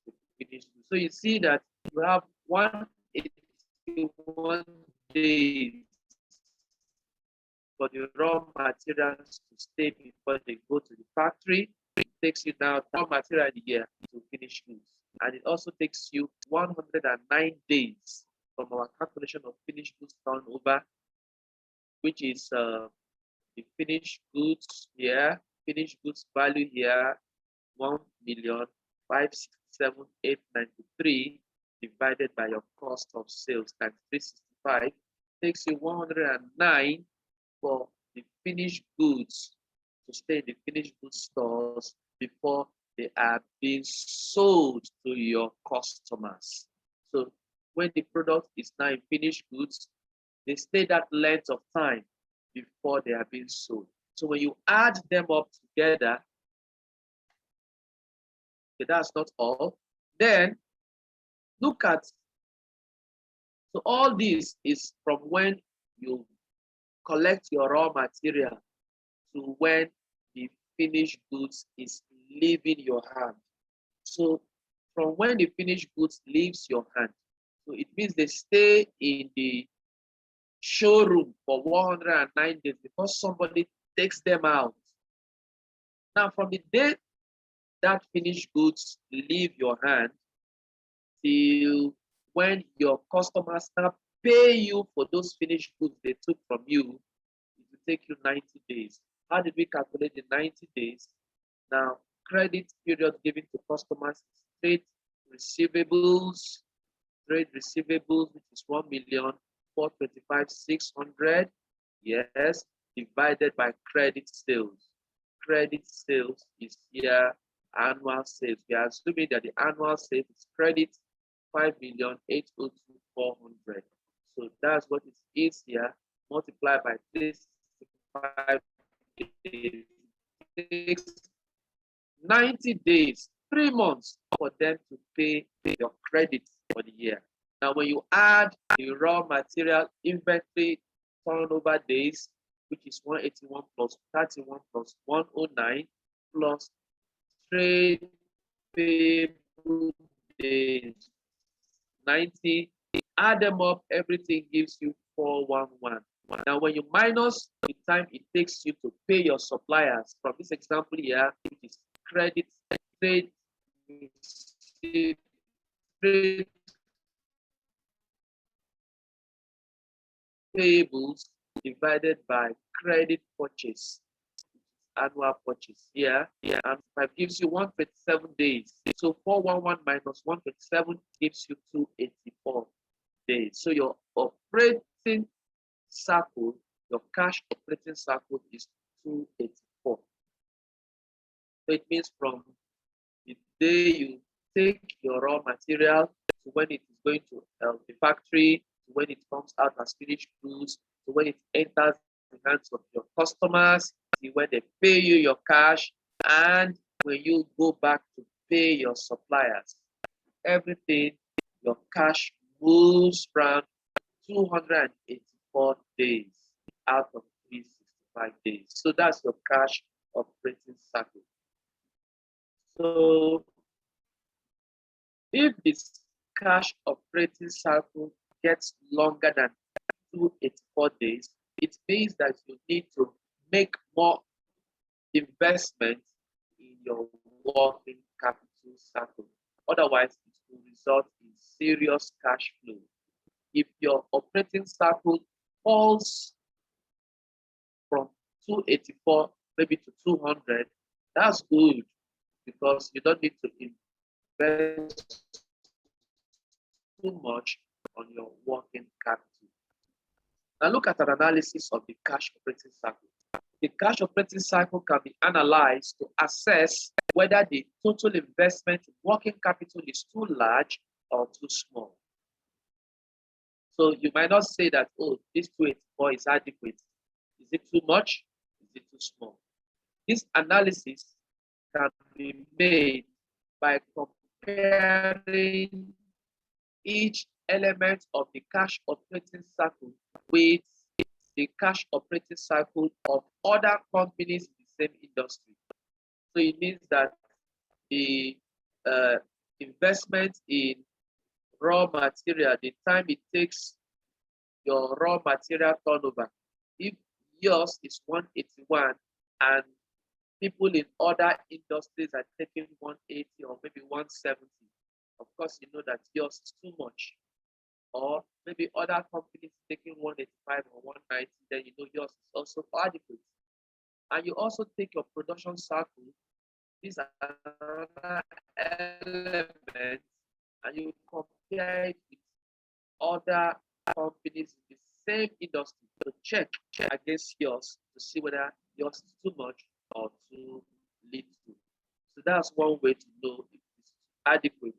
to finished goods. So you see that you have 181 days for the raw materials to stay before they go to the factory. It takes you now raw material a year to finish goods. And it also takes you 109 days from our calculation of finished goods turnover, which is the finished goods here, finished goods value here, 1,567,893 divided by your cost of sales times 365 takes you 109 for the finished goods to stay in the finished goods stores before they are being sold to your customers. So when the product is now in finished goods, they stay that length of time before they are being sold. So when you add them up together, okay, that's not all. Then look at, so all this is from when you collect your raw material to when the finished goods is leaving your hand. So from when the finished goods leaves your hand, so it means they stay in the showroom for 109 days before somebody takes them out. Now, from the day that finished goods leave your hand till when your customers now pay you for those finished goods they took from you, it will take you 90 days. How did we calculate the 90 days? Now, credit period given to customers is trade receivables, which is 1,425,600, yes, divided by credit sales. Credit sales is here annual sales. We are assuming that the annual sales is credit 5,802,400. So that's what it is here. Multiplied by 365 days. 90 days 3 months for them to pay your credit for the year. Now, when you add the raw material inventory turnover days, which is 181 plus 31 plus 109 plus trade payable days 90, add them up, everything gives you 411. Now, when you minus the time it takes you to pay your suppliers from this example here, which is credit, trade, trade payables divided by credit purchase, annual purchase here, and that gives you 127 days. So 411 minus 127 gives you 284 days. So your operating cycle, your cash operating cycle is 284. So it means from the day you take your raw material to when it is going to the factory, to when it comes out as finished goods, to when it enters the hands of your customers, to when they pay you your cash, and when you go back to pay your suppliers. Everything, your cash moves from 284 days out of 365 days. So that's your cash operating cycle. So if this cash operating cycle gets longer than 284 days, it means that you need to make more investment in your working capital cycle. Otherwise, it will result in serious cash flow. If your operating cycle falls from 284 maybe to 200, that's good because you don't need to invest too much on your working capital. Now look at an analysis of the cash operating cycle. The cash operating cycle can be analyzed to assess whether the total investment in working capital is too large or too small. So you might not say that, oh, this 284 is adequate. Is it too much? Is it too small? This analysis can be made by comparing each element of the cash operating cycle with the cash operating cycle of other companies in the same industry. So it means that the investment in raw material, the time it takes your raw material turnover, if yours is 181 and people in other industries are taking 180 or maybe 170, of course, you know that yours is too much. Or maybe other companies taking 185 or 190, then you know yours is also adequate. And you also take your production cycle, these are another elements, and you compare it with other companies in the same industry to check against yours to see whether yours is too much or too little. So that's one way to know if it's adequate.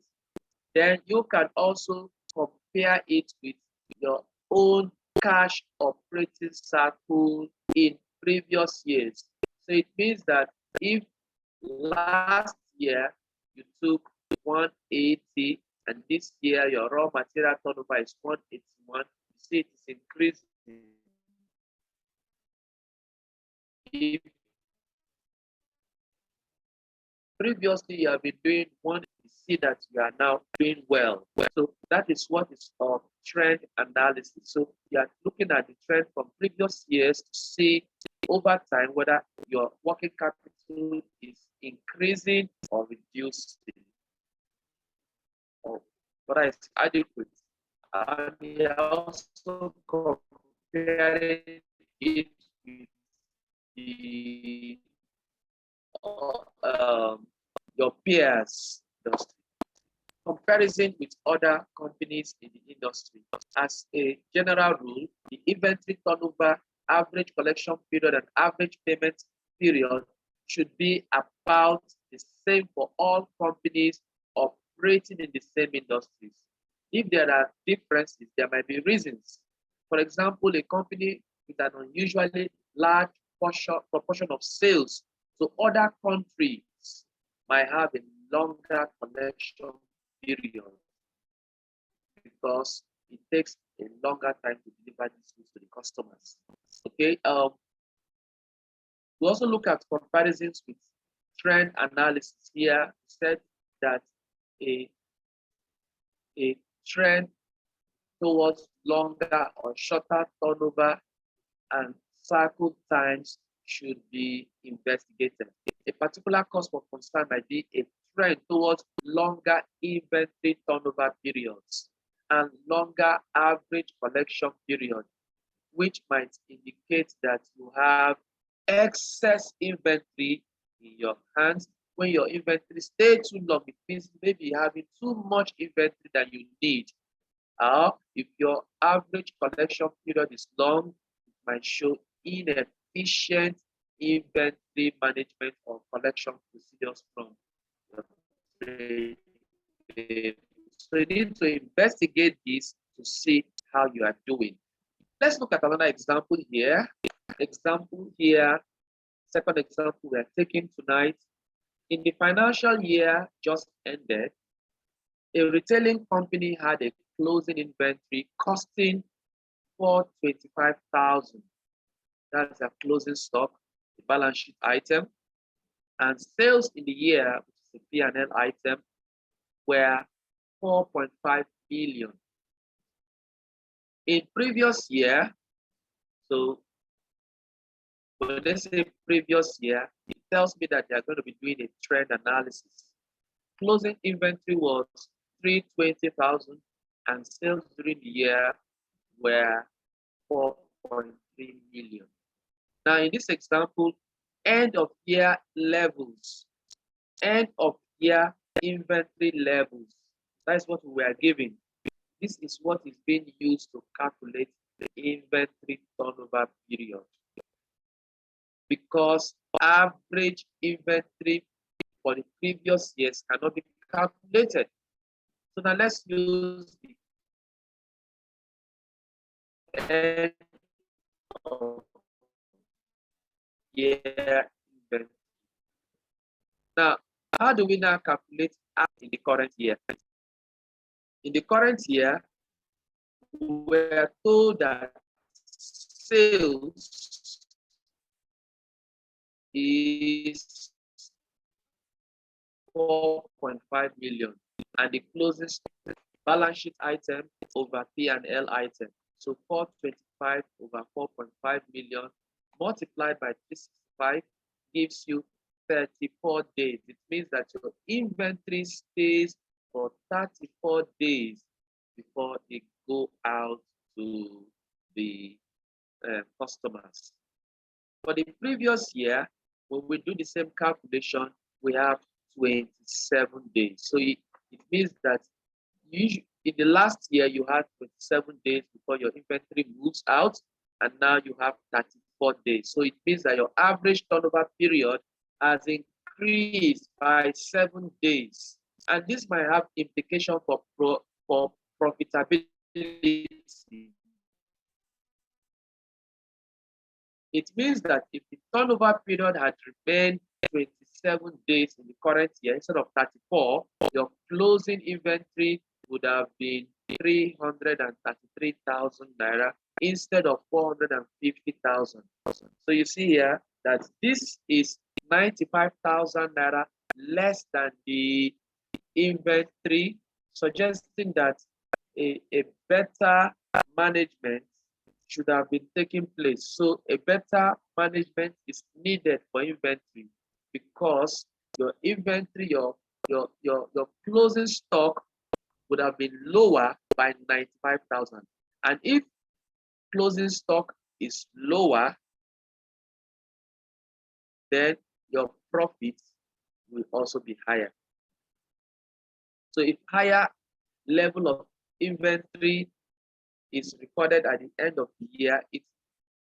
Then you can also compare it with your own cash operating cycle in previous years. So it means that if last year you took 180 and this year your raw material turnover is 181, you see it is increasing. If previously you have been doing one, you see that you are now doing well. So that is what is called trend analysis. So you are looking at the trend from previous years to see over time whether your working capital is increasing or reducing, or whether it's adequate. And you are also comparing it with the your peers industry. Comparison with other companies in the industry. As a general rule, the inventory turnover, average collection period, and average payment period should be about the same for all companies operating in the same industries. If there are differences, there might be reasons. For example, a company with an unusually large proportion of sales to other countries might have a longer collection period because it takes a longer time to deliver these goods to the customers. Okay. We also look at comparisons with trend analysis. Here, said that a trend towards longer or shorter turnover and cycle times should be investigated. A particular cause for concern might be a trend towards longer inventory turnover periods and longer average collection period, which might indicate that you have excess inventory in your hands. When your inventory stays too long, it means maybe you're having too much inventory than you need. If your average collection period is long, it might show inefficient inventory management or collection procedures from your trade. So you need to investigate this to see how you are doing. Let's look at another example here. Second example we are taking tonight. In the financial year just ended, a retailing company had a closing inventory costing $425,000. That's a closing stock, the balance sheet item. And sales in the year, which is a P&L item, were 4.5 billion. In previous year, so when they say previous year, it tells me that they're going to be doing a trend analysis. Closing inventory was 320,000 and sales during the year were 4.3 million. Now, in this example, end of year levels, end of year inventory levels, that's what we are giving. This is what is being used to calculate the inventory turnover period. Because average inventory for the previous years cannot be calculated. So now let's use the end of year inventory. Now, how do we now calculate in the current year? In the current year, we are told that sales is 4.5 million and the closing balance sheet item over P&L item. So 425 over 4.5 million multiplied by 365 gives you 34 days. It means that your inventory stays for 34 days before they go out to the customers. For the previous year, when we do the same calculation, we have 27 days. So it means that in the last year, you had 27 days before your inventory moves out, and now you have 34 days. So it means that your average turnover period has increased by 7 days. And this might have implication for profitability. It means that if the turnover period had remained 27 days in the current year instead of 34, your closing inventory would have been 333,000 naira instead of 450,000. So you see here that this is 95,000 naira less than the inventory, suggesting that a better management should have been taking place. So a better management is needed for inventory because your inventory, your closing stock would have been lower by 95,000. And if closing stock is lower, then your profits will also be higher. So if higher level of inventory is recorded at the end of the year, it's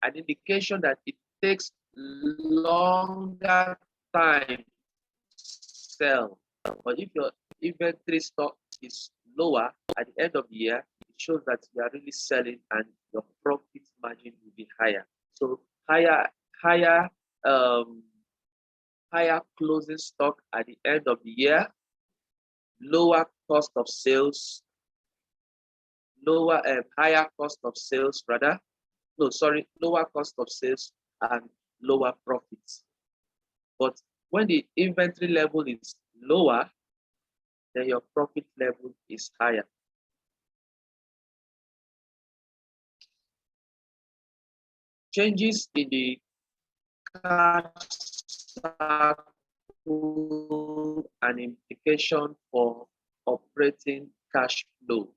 an indication that it takes longer time to sell. But if your inventory stock is lower at the end of the year, it shows that you are really selling and your profit margin will be higher. So higher closing stock at the end of the year lower cost of sales, higher cost of sales rather. No, sorry, lower cost of sales and lower profits. But when the inventory level is lower, then your profit level is higher. Changes in the cash cycle and implication for operating cash flow.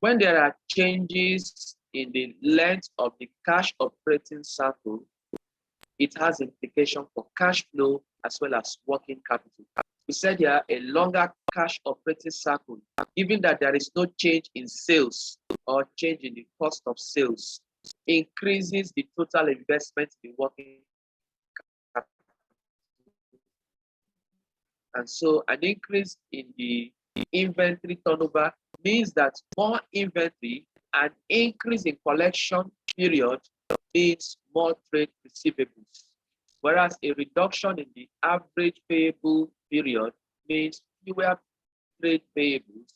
When there are changes in the length of the cash operating cycle, it has implication for cash flow as well as working capital. We said here a longer cash operating cycle, given that there is no change in sales or change in the cost of sales, increases the total investment in working capital. And so an increase in the inventory turnover means that more inventory and increase in collection period means more trade receivables. Whereas a reduction in the average payable period means fewer trade payables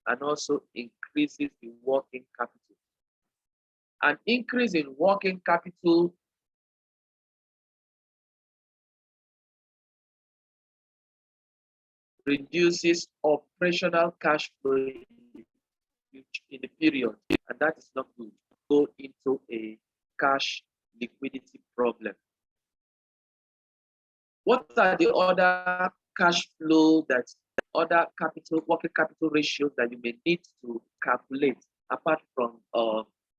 and also increases the working capital. An increase in working capital reduces operational cash flow in the period, and that is not good. Go into a cash liquidity problem. What are the other cash flow other working capital ratios that you may need to calculate apart from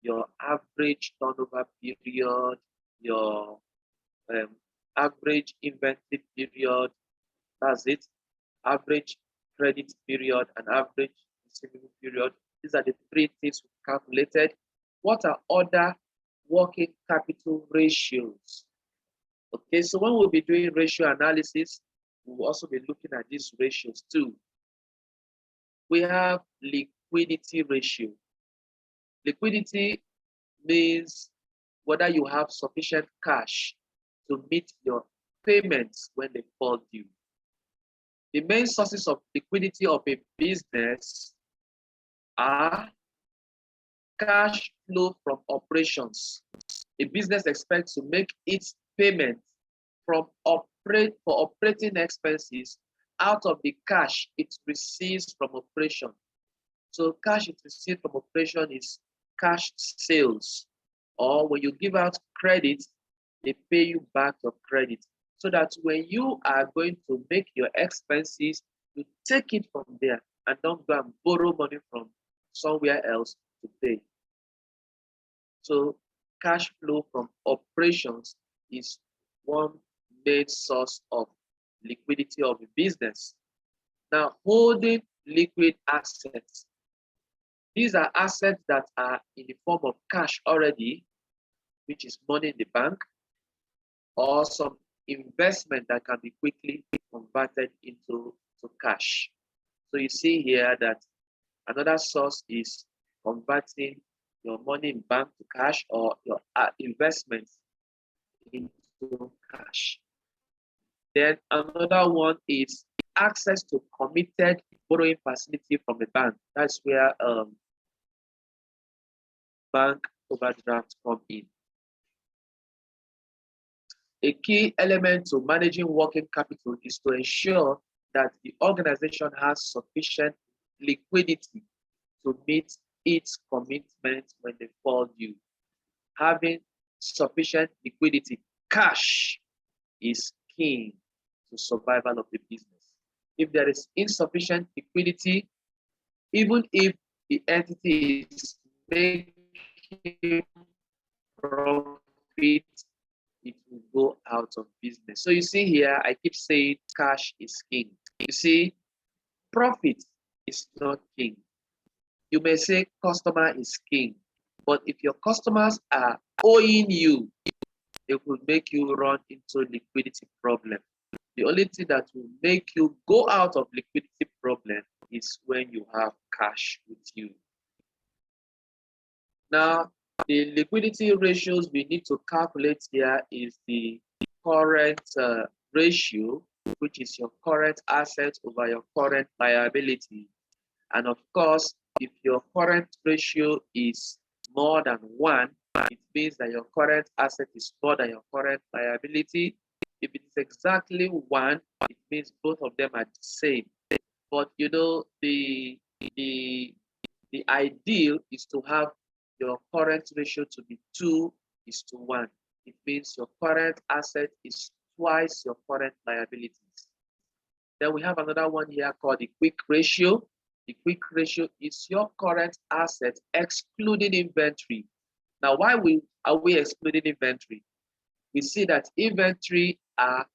your average turnover period, your average inventory period, that's it, average credit period, and average receivable period. These are the three things we calculated. What are other working capital ratios? Okay, so when we'll be doing ratio analysis, we'll also be looking at these ratios too. We have liquidity ratio. Liquidity means whether you have sufficient cash to meet your payments when they fall due. The main sources of liquidity of a business are cash flow from operations. A business expects to make its payment for operating expenses out of the cash it receives from operation. So cash it received from operation is cash sales, or when you give out credit, they pay you back your credit. So that when you are going to make your expenses, you take it from there and don't go and borrow money from somewhere else to pay. So cash flow from operations is one main source of liquidity of a business. Now, holding liquid assets. These are assets that are in the form of cash already, which is money in the bank, or some investment that can be quickly converted into cash. So you see here that another source is converting your money in bank to cash or your investments into cash. Then another one is access to committed borrowing facility from a bank. That's where bank overdraft come in. A key element to managing working capital is to ensure that the organization has sufficient liquidity to meet its commitments when they fall due. Having sufficient liquidity, cash, is key to survival of the business. If there is insufficient liquidity, even if the entity is making profit, it will go out of business. So you see here, I keep saying cash is king. You see, profit is not king. You may say customer is king, but if your customers are owing you, it will make you run into liquidity problem. The only thing that will make you go out of liquidity problem is when you have cash with you. Now, the liquidity ratios we need to calculate here is the current ratio which is your current asset over your current liability. And of course, if your current ratio is more than 1, it means that your current asset is more than your current liability. If it is exactly 1, it means both of them are the same. But you know, the ideal is to have your current ratio to be 2:1. It means your current asset is twice your current liabilities. Then we have another one here called the quick ratio. The quick ratio is your current asset excluding inventory. Now, why are we excluding inventory? We see that inventory are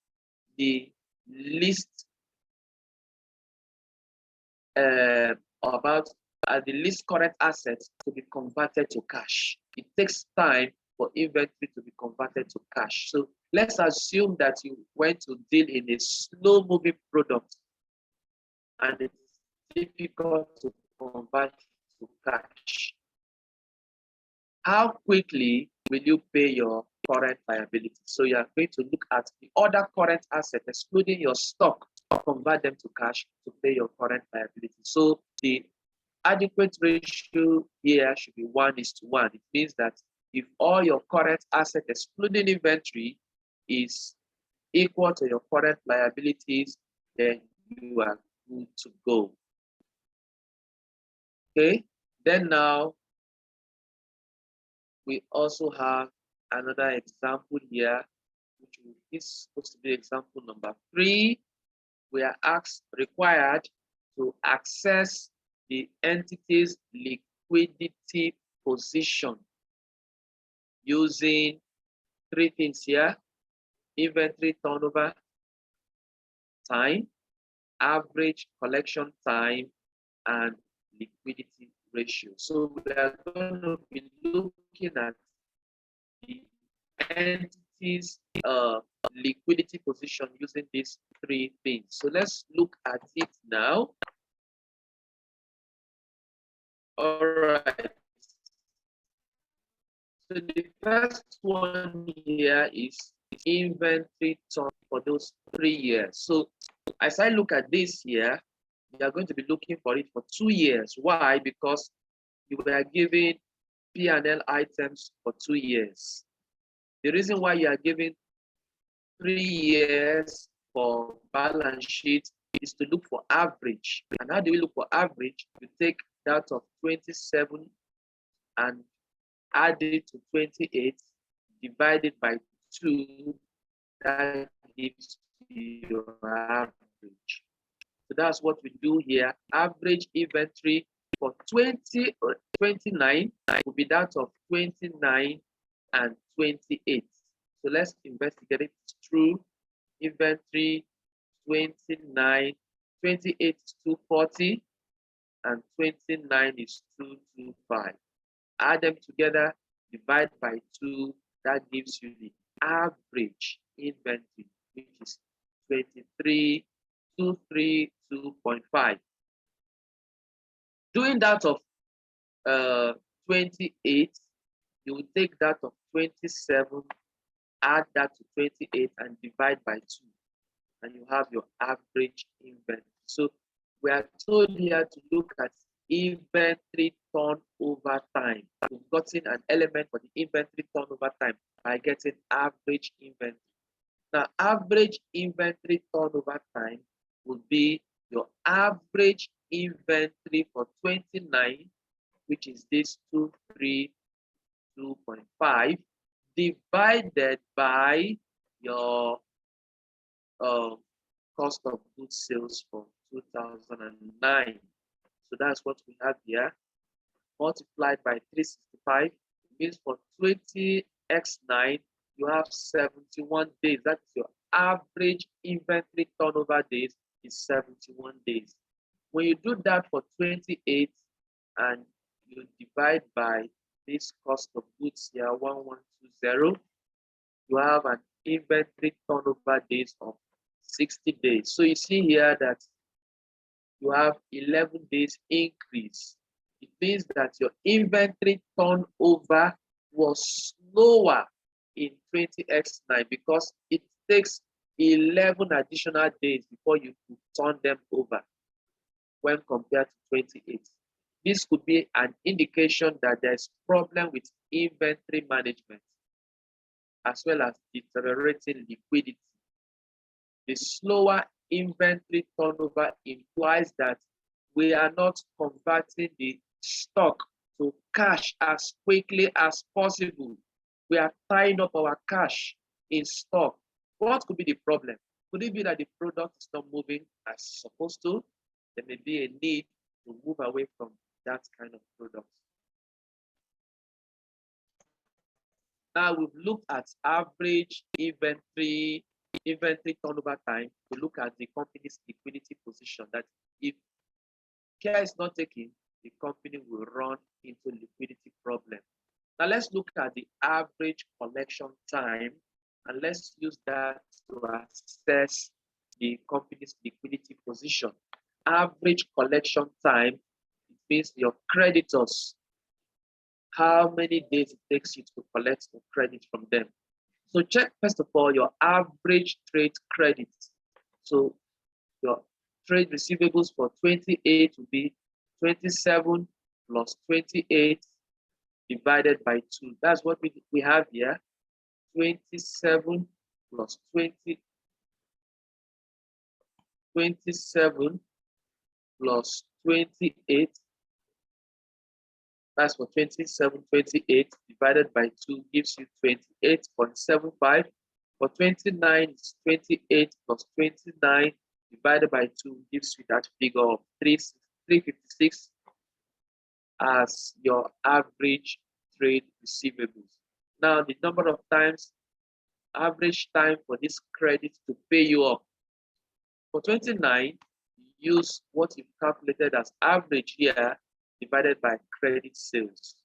the least the least current assets to be converted to cash. It takes time for inventory to be converted to cash. So let's assume that you went to deal in a slow-moving product and it's difficult to convert to cash. How quickly will you pay your current liability? So you are going to look at the other current asset, excluding your stock, convert them to cash to pay your current liability. So the adequate ratio here should be 1:1. It means that if all your current asset, excluding inventory, is equal to your current liabilities, then you are good to go. Okay, then now we also have another example here, which is supposed to be example number 3. We are required to access the entity's liquidity position using 3 things here: inventory turnover time, average collection time, and liquidity ratio. So we are going to be looking at the entity's liquidity position using these 3 things. So let's look at it now. All right. So the first one here is inventory turn for those 3 years. So as I look at this here, you are going to be looking for it for 2 years. Why? Because you were given P&L items for 2 years. The reason why you are given 3 years for balance sheet is to look for average. And how do we look for average? You take that of 27 and add it to 28, divided by 2, that gives you your average. So that's what we do here. Average inventory for 29 will be that of 29 and 28. So let's investigate it through. Inventory 29, 28 is 240, and 29 is 225. Add them together, divide by 2, that gives you the average inventory, which is 23,232.5. Doing that of 28, you will take that of 27, add that to 28 and divide by 2, and you have your average inventory. So we are told here to look at inventory turnover time. We've gotten an element for the inventory turnover time by getting average inventory. Now, average inventory turnover time will be your average inventory for 29, which is this 232.5, divided by your cost of goods sales for 2009. So that's what we have here. Multiplied by 365 means for 20x9, you have 71 days. That's your average inventory turnover days is 71 days. When you do that for 28 and you divide by this cost of goods here, 1120, you have an inventory turnover days of 60 days. So you see here that you have 11 days increase. It means that your inventory turnover was slower in 20x9 because it takes 11 additional days before you could turn them over when compared to 28. This could be an indication that there's problem with inventory management as well as deteriorating liquidity. The slower inventory turnover implies that we are not converting the stock to cash as quickly as possible. We are tying up our cash in stock. What could be the problem? Could it be that the product is not moving as supposed to? There may be a need to move away from that kind of product. Now we've looked at average inventory turnover time to look at the company's liquidity position. That if care is not taken, the company will run into liquidity problem. Now let's look at the average collection time, and let's use that to assess the company's liquidity position. Average collection time, it means your creditors, how many days it takes you to collect the credit from them. So check first of all your average trade credit. So your trade receivables for 28 will be 27 plus 28 divided by 2. That's what we have here. 27 plus 20. 27 plus 28. That's for 27, 28 divided by 2 gives you 28.75. For 29, it's 28 plus 29 divided by 2 gives you that figure of 356 as your average trade receivables. Now, the number of times, average time for this credit to pay you up. For 29, use what you've calculated as average here divided by credit sales.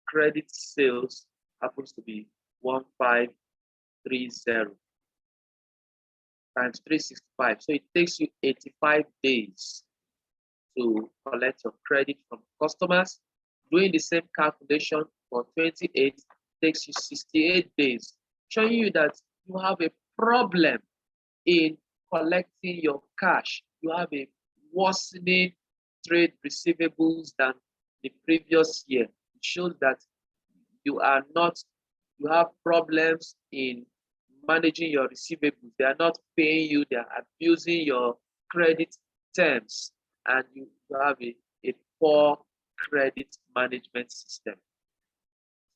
Credit sales happens to be 1530 times 365. So it takes you 85 days to collect your credit from customers. Doing the same calculation for 28 takes you 68 days, showing you that you have a problem in collecting your cash. You have a worsening trade receivables than the previous year. It shows that you have problems in managing your receivables. They are not paying you, they are abusing your credit terms, and you have a poor credit management system.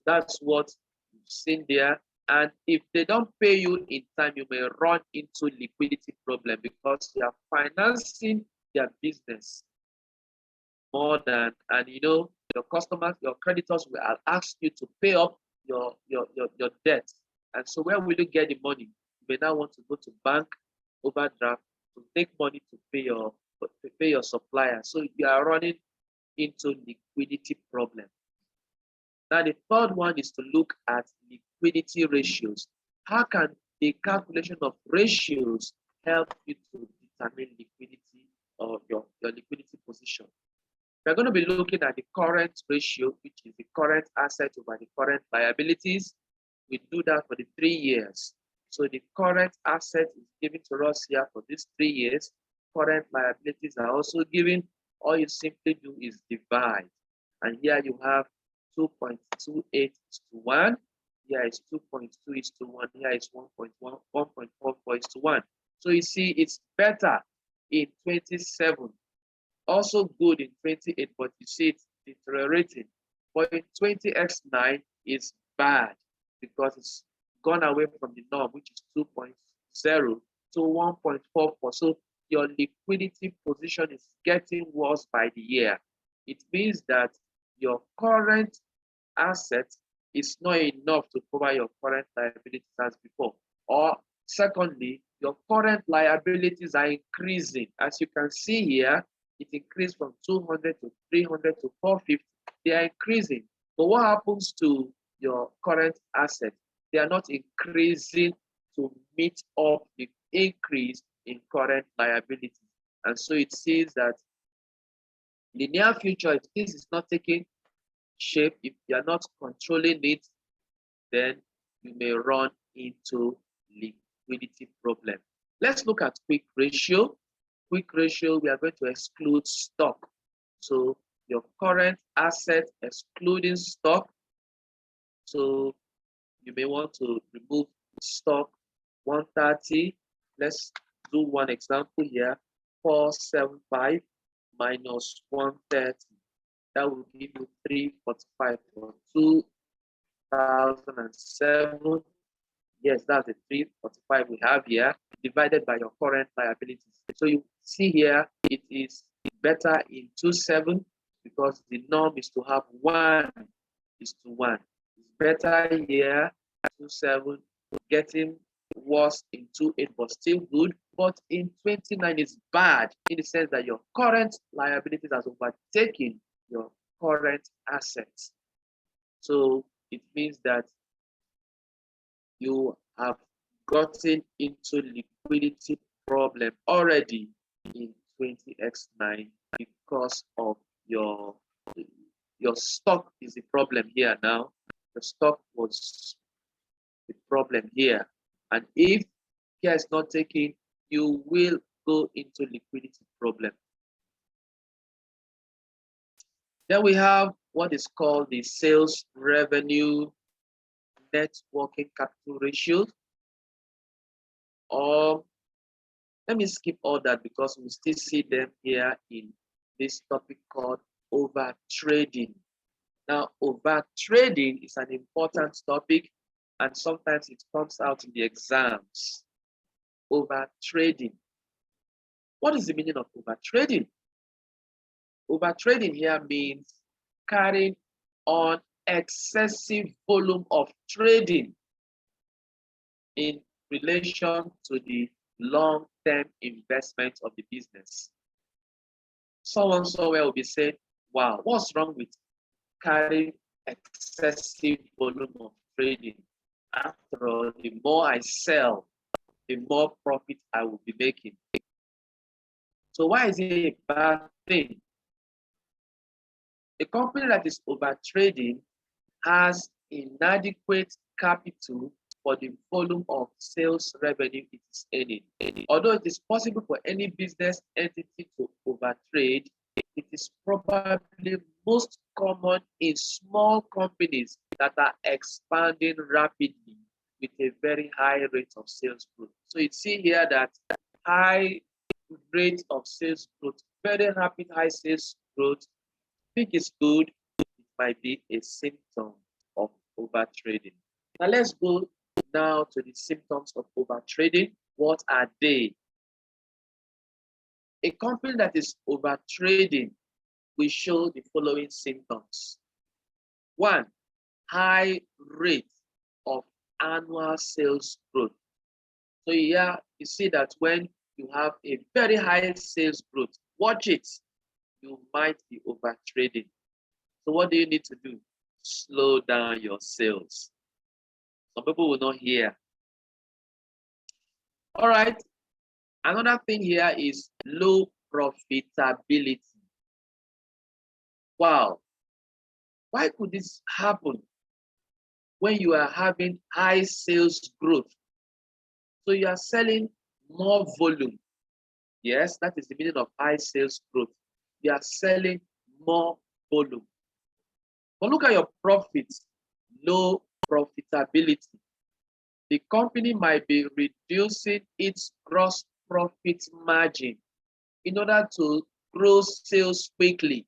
That's what you've seen there. And if they don't pay you in time, you may run into liquidity problem because you are financing their business more than, and your customers, your creditors will ask you to pay up your debt. And so where will you get the money? You may now want to go to bank overdraft to take money to pay your supplier. So you are running into liquidity problem. Now the third one is to look at liquidity ratios. How can the calculation of ratios help you to determine liquidity or your liquidity position? We're going to be looking at the current ratio, which is the current asset over the current liabilities. We do that for the 3 years. So the current asset is given to us here for these 3 years. Current liabilities are also given. All you simply do is divide. And here you have 2.28:1. Here is 2.2:1. Here is 1.44:1. So you see, it's better in 27. Also good in 28, but you see it's deteriorating. But in 20x9 is bad because it's gone away from the norm, which is 2.0 to 1.44. So your liquidity position is getting worse by the year. It means that your current asset is not enough to cover your current liabilities as before. Or secondly, your current liabilities are increasing. As you can see here, it increased from 200 to 300 to 450. They are increasing. But what happens to your current assets? They are not increasing to meet up the increase in current liabilities. And so it says that in the near future, if this is not taking shape, if you are not controlling it, then you may run into liquidity problem. Let's look at quick ratio. Quick ratio, we are going to exclude stock. So your current asset excluding stock. So you may want to remove stock 130. Let's do one example here. 475 minus 130. That will give you 345 for 2007. Yes, that's the 345 we have here, divided by your current liabilities. So you see here, it is better in 27 because the norm is to have 1:1. It's better here, 27, getting worse in 28, but still good. But in 29 is bad in the sense that your current liabilities has overtaken your current assets. So it means that you have gotten into liquidity problem already in 20X9 because of your stock is the problem here now. The stock was the problem here. And if care is not taken, you will go into liquidity problem. Then we have what is called the sales revenue net working capital ratio. Or let me skip all that because we still see them here in this topic called over trading. Now, over trading is an important topic, and sometimes it comes out in the exams. Over trading. What is the meaning of over trading? Over trading here means carrying on excessive volume of trading in relation to the long-term investment of the business. Someone somewhere will be saying, wow, what's wrong with carrying excessive volume of trading? After all, the more I sell, the more profit I will be making. So why is it a bad thing? A company that is over trading has inadequate capital for the volume of sales revenue it is earning. Although it is possible for any business entity to overtrade, it is probably most common in small companies that are expanding rapidly with a very high rate of sales growth. So you see here that high rate of sales growth, very rapid high sales growth, I think is good. It might be a symptom of overtrading. Now let's go now to the symptoms of overtrading. What are they? A company that is overtrading will show the following symptoms. 1, high rate of annual sales growth. So here you see that when you have a very high sales growth, watch it, you might be overtrading. So what do you need to do? Slow down your sales. Some people will not hear. All right. Another thing here is low profitability. Wow. Why could this happen when you are having high sales growth? So you are selling more volume. Yes, that is the meaning of high sales growth. You are selling more volume. But look at your profits, low profitability. The company might be reducing its gross profit margin in order to grow sales quickly,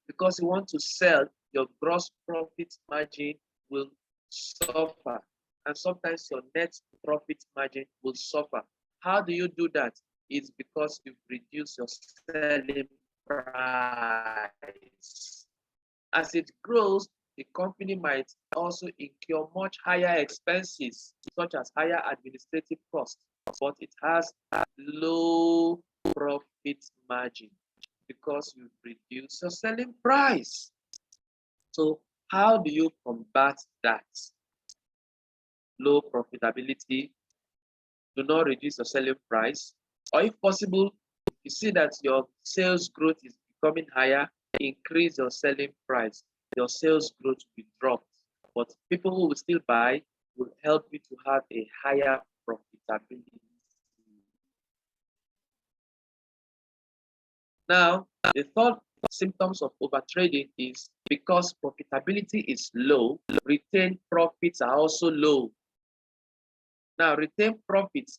because you want to sell, your gross profit margin will suffer, and sometimes your net profit margin will suffer. How do you do that? It's because you've reduced your selling price. As it grows, the company might also incur much higher expenses, such as higher administrative costs, but it has a low profit margin because you've reduced your selling price. So how do you combat that? Low profitability, do not reduce your selling price, or if possible, you see that your sales growth is becoming higher, increase your selling price. Your sales growth will drop, but people who will still buy will help you to have a higher profit. profitability. Now, the third symptoms of overtrading is because profitability is low, retained profits are also low. Now, retained profits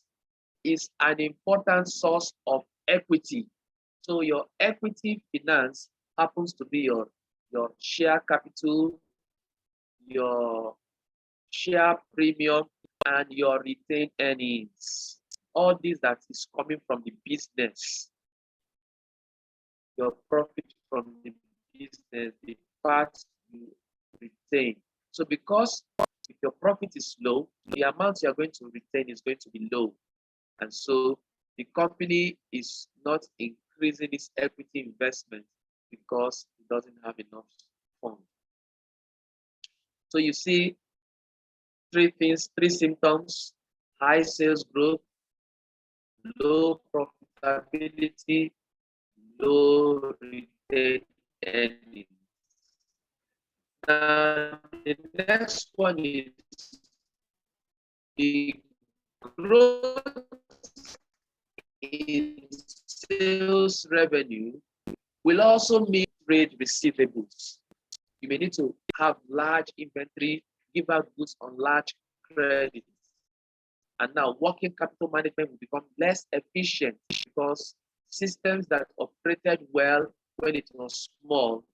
is an important source of equity. So your equity finance happens to be your share capital, your share premium, and your retained earnings. All these that is coming from the business, your profit from the business, the part you retain. So because if your profit is low, the amount you are going to retain is going to be low. And so the company is not increasing its equity investment because it doesn't have enough funds. So you see three things, three symptoms: high sales growth, low profitability, low retained earnings. Now, the next one is the growth in sales revenue will also mean trade receivables. You may need to have large inventory, give out goods on large credits. And now working capital management will become less efficient because systems that operated well when it was small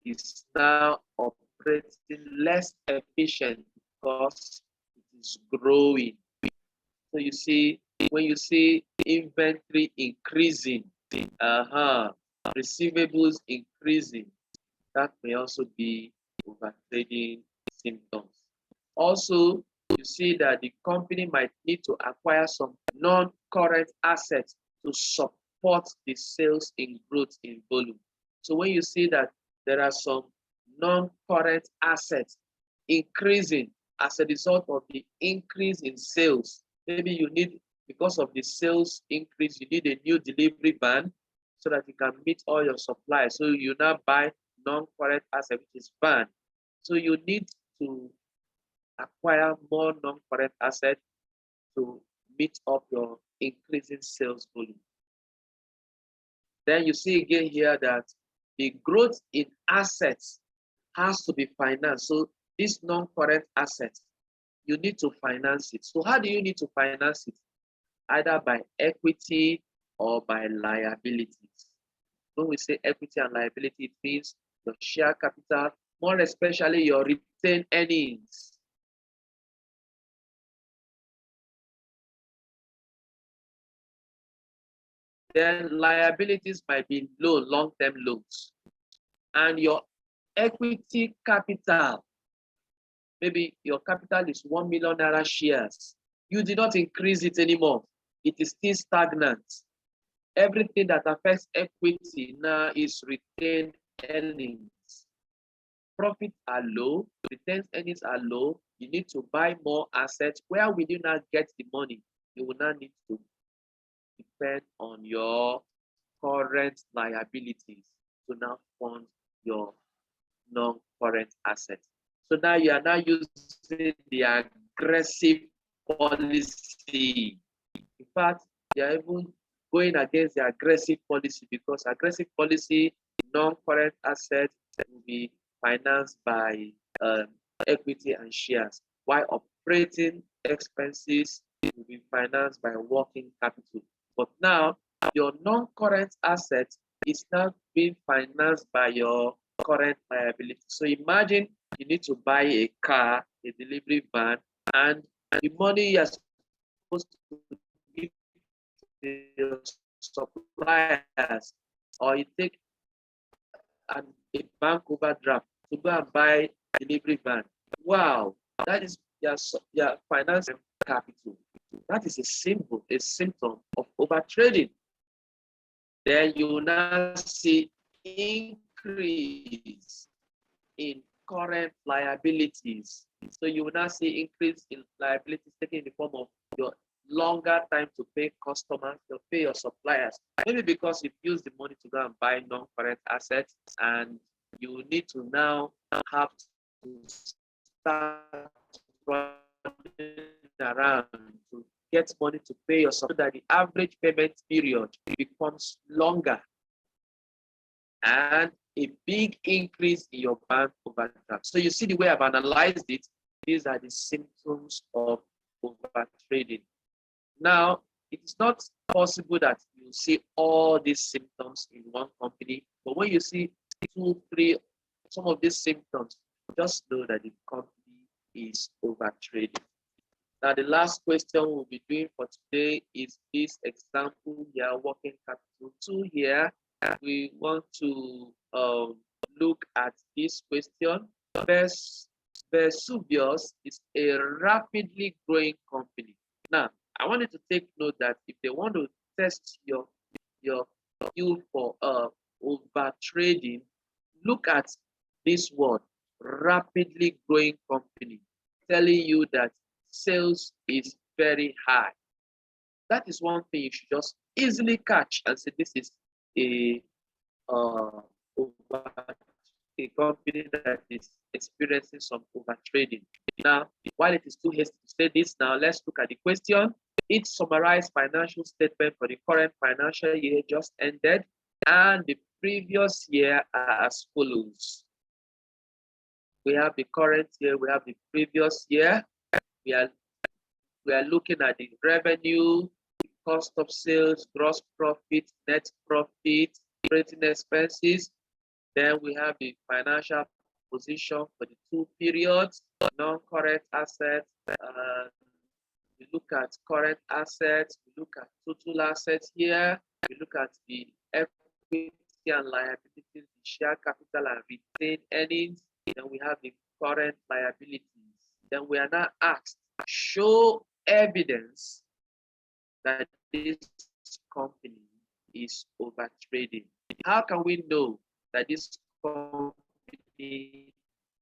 is now operating less efficient because it is growing. So you see, when you see inventory increasing, receivables increasing, that may also be overtrading symptoms. Also, you see that the company might need to acquire some non-current assets to support the sales in growth in volume. So when you see that there are some non-current assets increasing as a result of the increase in sales, maybe you need, because of the sales increase, you need a new delivery van so that you can meet all your supplies. So you now buy non-current asset, which is van. So you need to acquire more non-current assets to meet up your increasing sales volume. Then you see again here that the growth in assets has to be financed. So this non-current assets, you need to finance it. So how do you need to finance it? Either by equity or by liabilities. When we say equity and liability, it means your share capital, more especially your retained earnings. Then liabilities might be long-term loans. And your equity capital, maybe your capital is 1 million naira shares. You did not increase it anymore. It is still stagnant. Everything that affects equity now is retained earnings. Profits are low, retained earnings are low. You need to buy more assets. Where will you now get the money? You will now need to depend on your current liabilities to now fund your non-current assets. So now you are now using the aggressive policy. In fact, they are even going against the aggressive policy because aggressive policy, non-current assets will be financed by equity and shares, while operating expenses will be financed by working capital. But now your non-current asset is now being financed by your current liability. So imagine you need to buy a car, a delivery van, and the money you are supposed to give to your suppliers, or you take a bank overdraft to go and buy delivery van. Wow, that is your financial capital. That is a symptom of overtrading. Then you now see increase in current liabilities. So you will now see increase in liabilities taken in the form of your longer time to pay customers, to pay your suppliers. Maybe because you've used the money to go and buy non-current assets, and you need to now have to start running around to get money to pay yourself so that the average payment period becomes longer and a big increase in your bank overdraft. So you see the way I've analyzed it, these are the symptoms of overtrading. Now, it is not possible that you see all these symptoms in one company, but when you see 2, 3, some of these symptoms, just know that the company is overtrading. Now, the last question we'll be doing for today is this example here, working capital 2 here. We want to look at this question. Vesuvius is a rapidly growing company. Now, I wanted to take note that if they want to test your skill for over trading, look at this word, rapidly growing company, telling you that sales is very high. That is one thing you should just easily catch and say this is a company that is experiencing some over trading. Now, while it is too hasty to say this, now let's look at the question. It summarized financial statement for the current financial year just ended and the previous year are as follows. We have the current year, we have the previous year. We are looking at the revenue, the cost of sales, gross profit, net profit, operating expenses. Then we have the financial position for the 2 periods, non-current assets. We look at current assets. We look at total assets here. We look at the equity and liabilities, the share capital and retained earnings. Then we have the current liabilities. Then we are now asked, show evidence that this company is over trading. How can we know that this company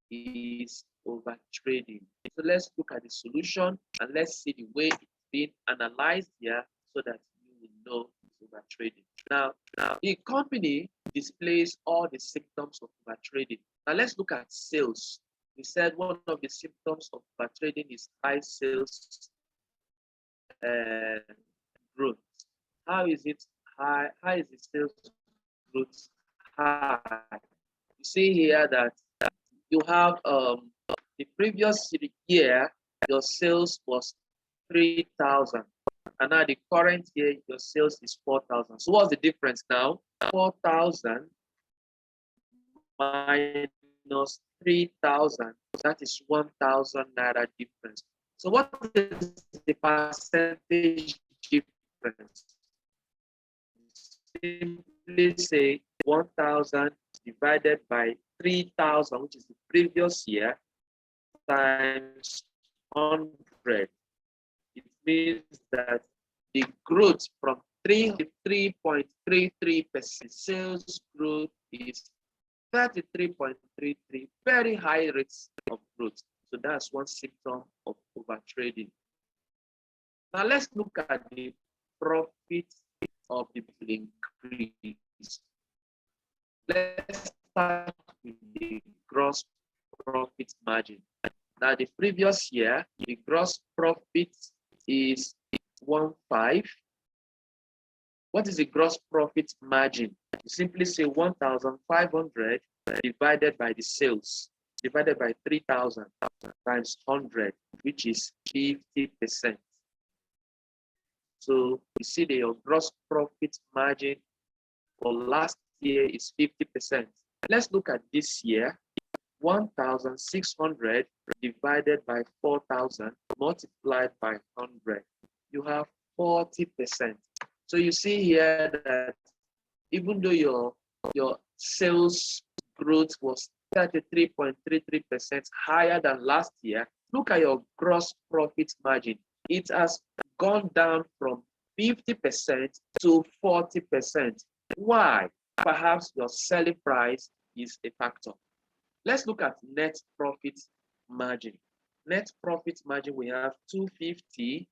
is over trading? So let's look at the solution and let's see the way it's been analyzed here so that you will know it's over trading. Now, the company displays all the symptoms of over trading. Now let's look at sales. We said one of the symptoms of over trading is high sales growth. How is it high? How is the sales growth high? You see here that you have the previous year, your sales was 3,000. And now the current year, your sales is 4,000. So what's the difference now? 4,000 minus 3,000. That is 1,000 naira difference. So what is the percentage difference? Simply say 1,000 divided by 3,000, which is the previous year, times 100. It means that the growth from 3.33% sales growth is 33.33, very high rates of growth. So that's one symptom of overtrading. Now let's look at the profit of the increase. Let's start with the gross profit margin. Now the previous year, the gross profit is 1,500. What is the gross profit margin? You simply say 1,500 divided by the sales, divided by 3,000 times 100, which is 50%. So you see that your gross profit margin for last year is 50%. Let's look at this year. 1,600 divided by 4,000 multiplied by 100. You have 40%. So you see here that even though your sales growth was 33.33% higher than last year, look at your gross profit margin. It has gone down from 50% to 40%. Why? Perhaps your selling price is a factor. Let's look at net profit margin. Net profit margin, we have 250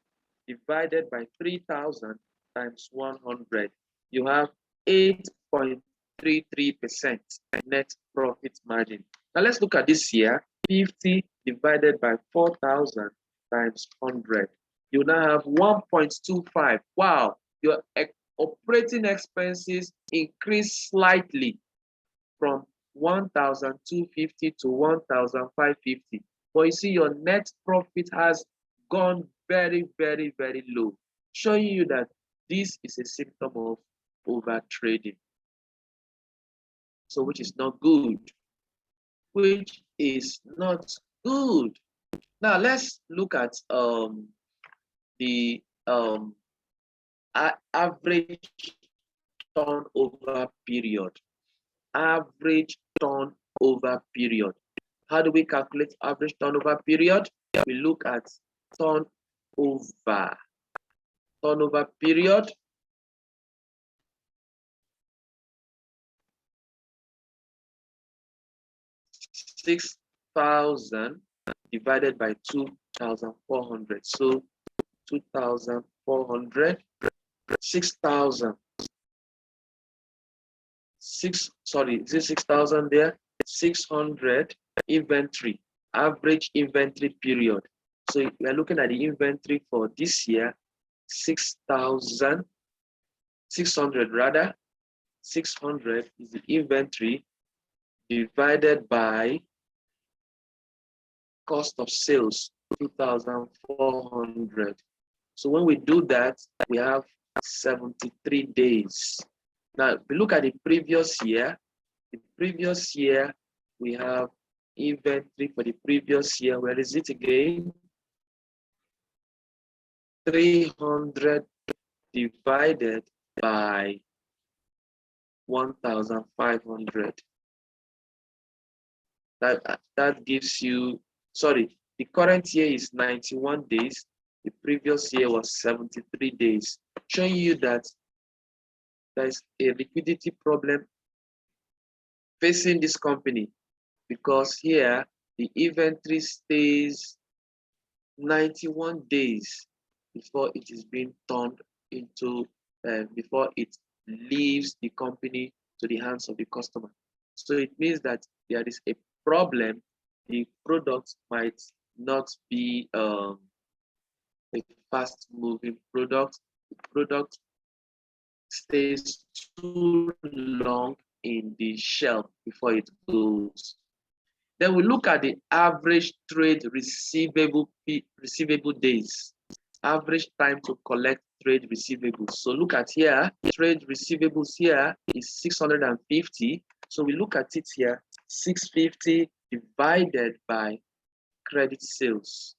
divided by 3,000 times 100. You have 8.33% net profit margin. Now let's look at this year. 50 divided by 4,000 times 100. You now have 1.25. Wow, your operating expenses increase slightly from 1,250 to 1,550. But you see, your net profit has gone very, very, very low, showing you that this is a symptom of over trading. So, which is not good. Which is not good. Now, let's look at the average turnover period. Average turnover period. How do we calculate average turnover period? We look at turnover. Turnover period. $6,000 divided by 2,400. So 2,400, 6,000. Sorry, is it 6,000 there? 600 inventory, average inventory period. So we are looking at the inventory for this year, 6,600 rather. 600 is the inventory divided by cost of sales, 2,400. So when we do that, we have 73 days. Now, if we look at the previous year, we have inventory for the previous year. Where is it again? 300 divided by 1,500. That gives you, sorry, the current year is 91 days. The previous year was 73 days, showing you that there's a liquidity problem facing this company, because here the inventory stays 91 days before it is being turned into, before it leaves the company to the hands of the customer. So it means that there is a problem. The product might not be a fast-moving product. The product stays too long in the shelf before it goes. Then we look at the average trade receivable days, average time to collect trade receivables. So look at here, trade receivables here is 650. So we look at it here, 650 divided by credit sales.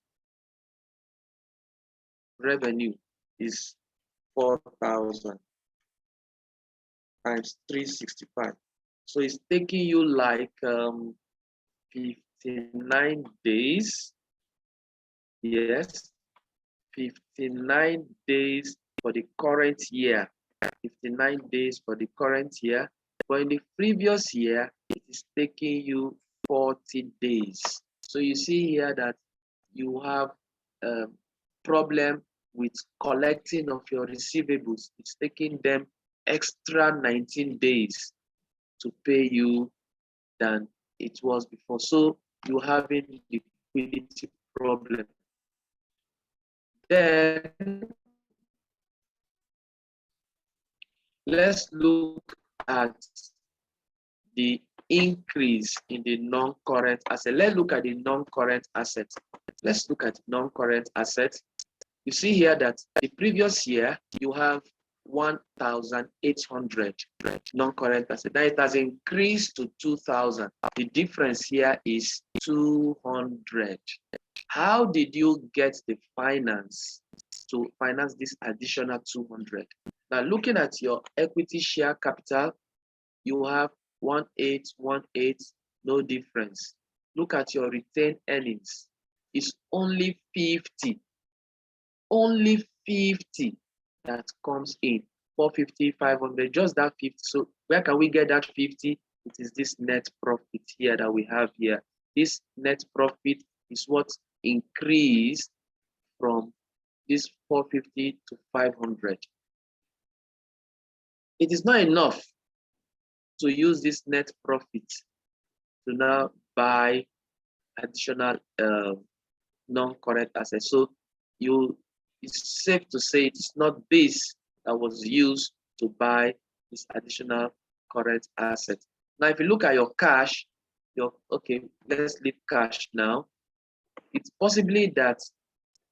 Revenue is 4,000 times 365. So it's taking you like 59 days. Yes, 59 days for the current year. 59 days for the current year. But in the previous year, it is taking you 40 days. So you see here that you have a problem with collecting of your receivables. It's taking them extra 19 days to pay you than it was before. So you have a liquidity problem. Then let's look at the increase in the non-current asset. Let's look at the non-current asset. Let's look at non-current assets. You see here that the previous year you have 1,800 non-current assets. Now it has increased to 2,000. The difference here is 200. How did you get the finance to finance this additional 200? Now looking at your equity share capital, you have 1818, no difference. Look at your retained earnings. It's only 50. Only 50 that comes in. 450, 500, just that 50. So where can we get that 50? It is this net profit here that we have here. This net profit is what increased from this 450 to 500. It is not enough to use this net profit to now buy additional non-current assets. So you it's safe to say it's not this that was used to buy this additional current asset. Now, if you look at your cash, okay, let's leave cash now. It's possibly that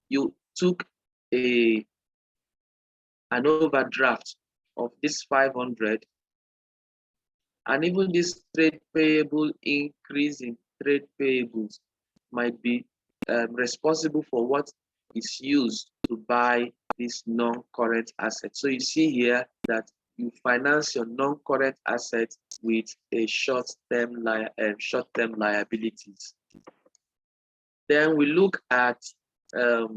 you took an overdraft of this 500, and even this trade payable increase in trade payables might be responsible for what is used to buy this non-current asset. So you see here that you finance your non-current assets with a short-term liabilities. Then we look at the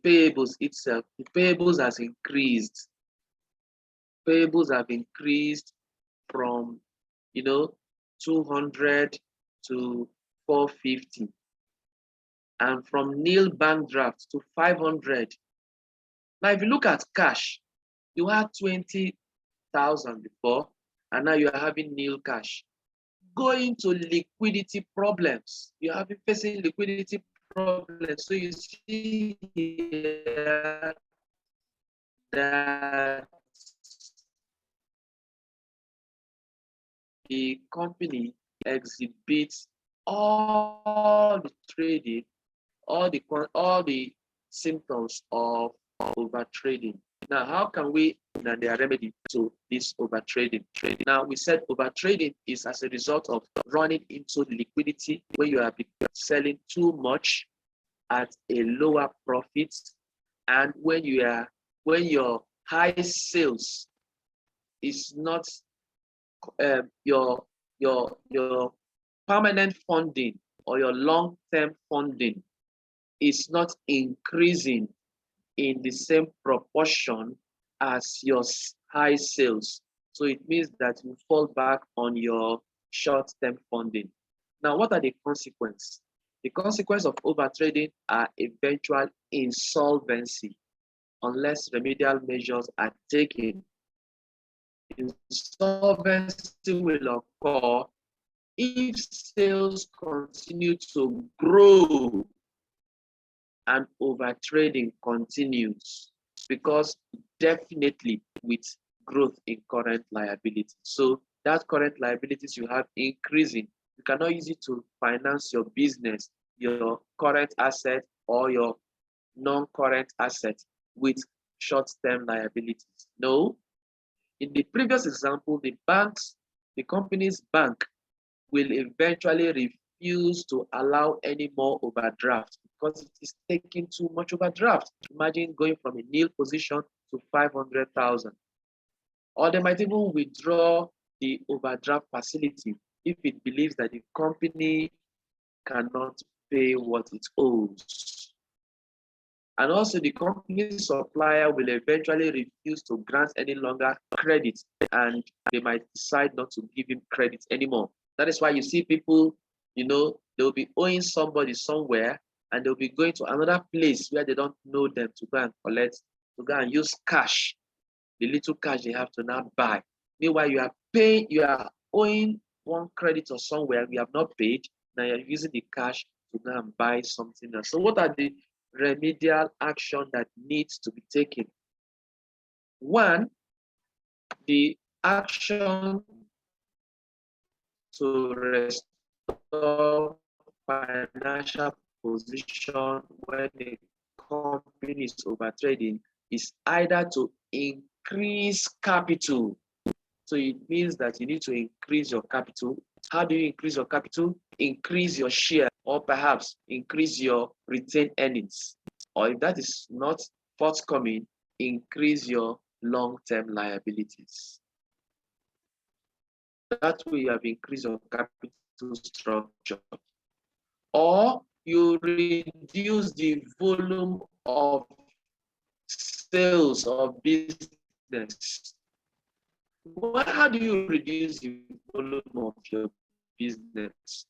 payables itself. The payables has increased. Payables have increased from 200 to 450, and from nil bank draft to 500. Now, if you look at cash, you had 20,000 before, and now you are having nil cash. Going to liquidity problems. You have been facing liquidity problems. So you see here that the company exhibits all the trading, all the symptoms of overtrading. Now, how can we there remedy to this overtrading? Now, we said overtrading is as a result of running into liquidity when you are selling too much at a lower profit, and when your high sales is not your permanent funding or your long-term funding is not increasing in the same proportion as your high sales. So it means that you fall back on your short-term funding. Now, what are the consequences? The consequence of overtrading are eventual insolvency unless remedial measures are taken. Insolvency will occur if sales continue to grow and overtrading continues, because definitely with growth in current liabilities. So that current liabilities you have increasing, you cannot use it to finance your business, your current asset or your non-current asset with short-term liabilities. No. In the previous example, the company's bank will eventually refuse to allow any more overdraft because it is taking too much overdraft. Imagine going from a nil position to 500,000. Or they might even withdraw the overdraft facility if it believes that the company cannot pay what it owes. And also the company supplier will eventually refuse to grant any longer credit, and they might decide not to give him credit anymore. That is why you see people, they'll be owing somebody somewhere, and they'll be going to another place where they don't know them to go and collect, to go and use cash, the little cash they have to now buy. Meanwhile, you are owing one creditor somewhere, you have not paid, now you're using the cash to go and buy something else. So what are the remedial action that needs to be taken? One, the action to restore financial position when the company is overtrading is either to increase capital. So it means that you need to increase your capital. How do you increase your capital? Increase your share, or perhaps increase your retained earnings. Or if that is not forthcoming, increase your long-term liabilities. That way you have increased your capital structure. Or you reduce the volume of sales of business. Well, how do you reduce the volume of your business?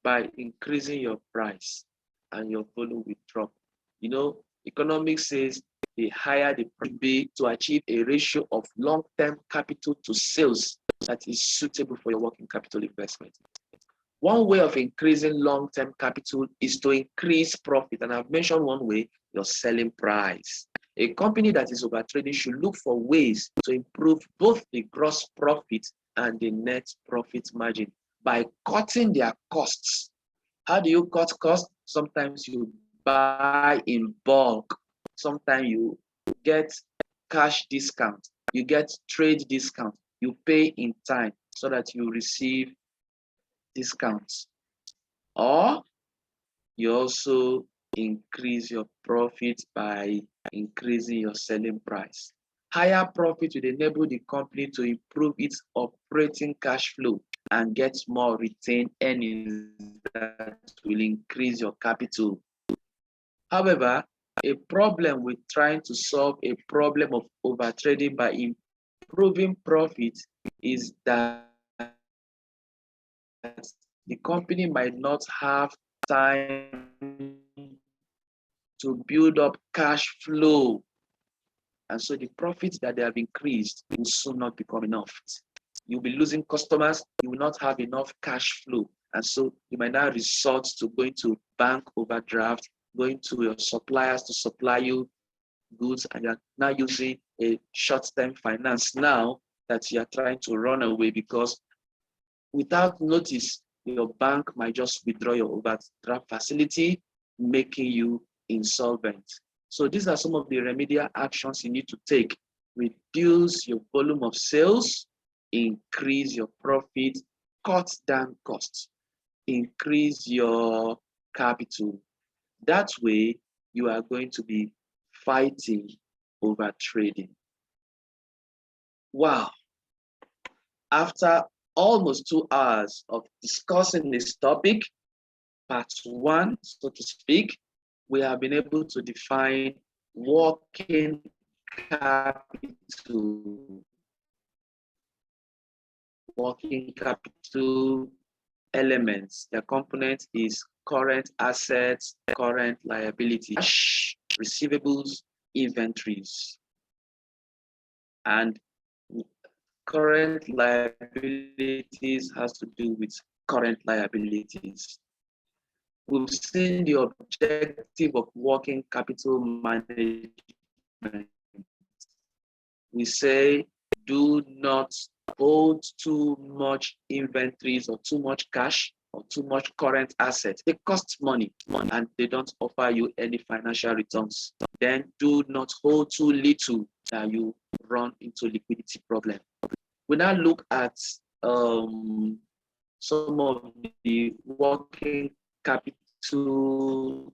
By increasing your price, and your volume will drop. Economics says the higher the price be to achieve a ratio of long-term capital to sales that is suitable for your working capital investment. One way of increasing long-term capital is to increase profit. And I've mentioned one way, your selling price. A company that is overtrading should look for ways to improve both the gross profit and the net profit margin by cutting their costs. How do you cut costs? Sometimes you buy in bulk. Sometimes you get cash discount. You get trade discount. You pay in time so that you receive discounts. Or you also increase your profit by increasing your selling price. Higher profit will enable the company to improve its operating cash flow and get more retained earnings that will increase your capital. However, a problem with trying to solve a problem of overtrading by improving profit is that the company might not have time to build up cash flow. And so the profits that they have increased will soon not become enough. You'll be losing customers, you will not have enough cash flow. And so you might now resort to going to bank overdraft, going to your suppliers to supply you goods, and you're now using a short-term finance now that you're trying to run away because without notice, your bank might just withdraw your overdraft facility, making you insolvent. So these are some of the remedial actions you need to take. Reduce your volume of sales, increase your profit, cut down costs, increase your capital. That way, you are going to be fighting over trading. Wow. After almost 2 hours of discussing this topic, part 1, so to speak, we have been able to define working capital. Working capital elements. The component is current assets, current liabilities, cash, receivables, inventories. And current liabilities has to do with current liabilities. We've seen the objective of working capital management. We say do not hold too much inventories or too much cash or too much current assets. They cost money and they don't offer you any financial returns. Then do not hold too little that you run into liquidity problem. We now look at some of the working capital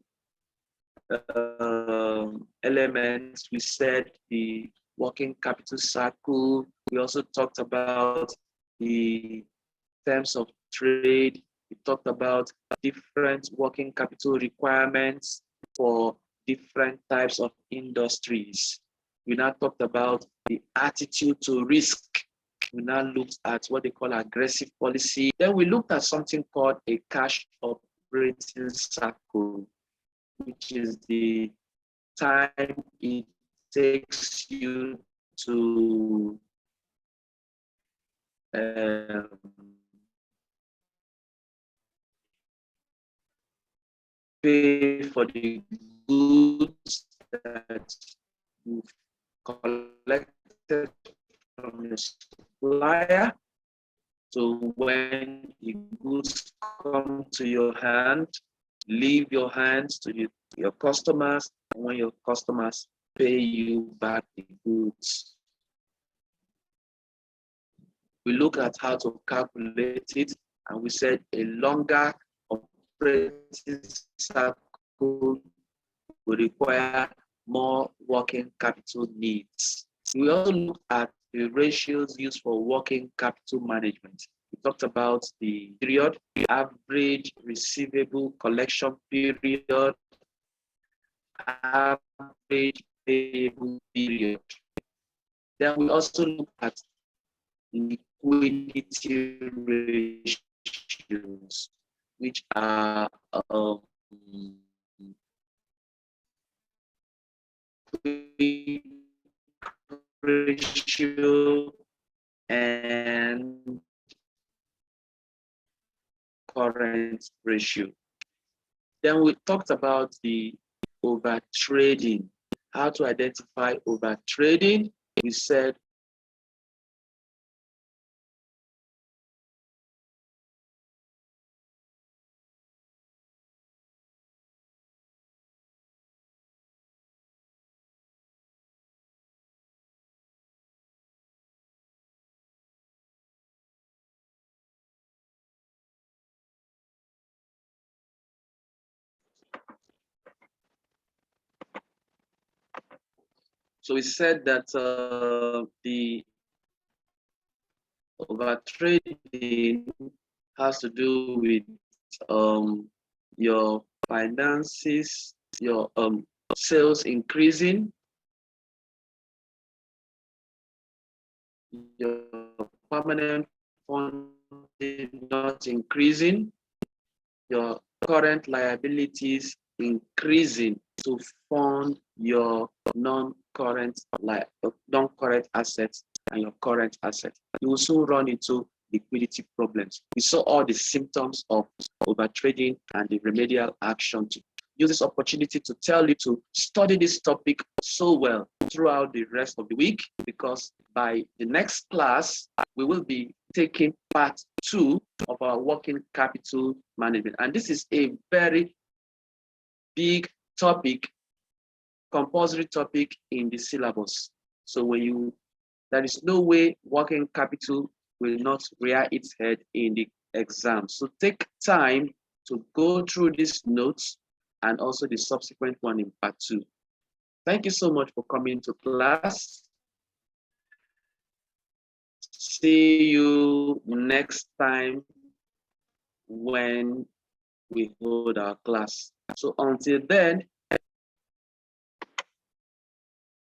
elements. We said the working capital cycle. We also talked about the terms of trade. We talked about different working capital requirements for different types of industries. We now talked about the attitude to risk. We now looked at what they call aggressive policy. Then we looked at something called a cash operating cycle, which is the time it takes you to pay for the goods that you've collected from your supplier. So when the goods come to your hand, leave your hands to your customers, and when your customers pay you back the goods. We look at how to calculate it, and we said a longer operating cycle will require more working capital needs. We also look at the ratios used for working capital management. We talked about the period, the average receivable collection period, average payable period. Then we also look at liquidity ratios, which are ratio and current ratio. Then we talked about the overtrading. How to identify overtrading? We said so we said that the overtrading has to do with your finances, your sales increasing, your permanent funding not increasing, your current liabilities increasing to fund your non-current assets and your current assets. You will soon run into liquidity problems. We saw all the symptoms of overtrading and the remedial action to use this opportunity to tell you to study this topic so well throughout the rest of the week, because by the next class, we will be taking part 2 of our working capital management. And this is a very big topic, compulsory topic in the syllabus. So there is no way working capital will not rear its head in the exam. So take time to go through these notes and also the subsequent one in part 2. Thank you so much for coming to class. See you next time when we hold our class. So until then,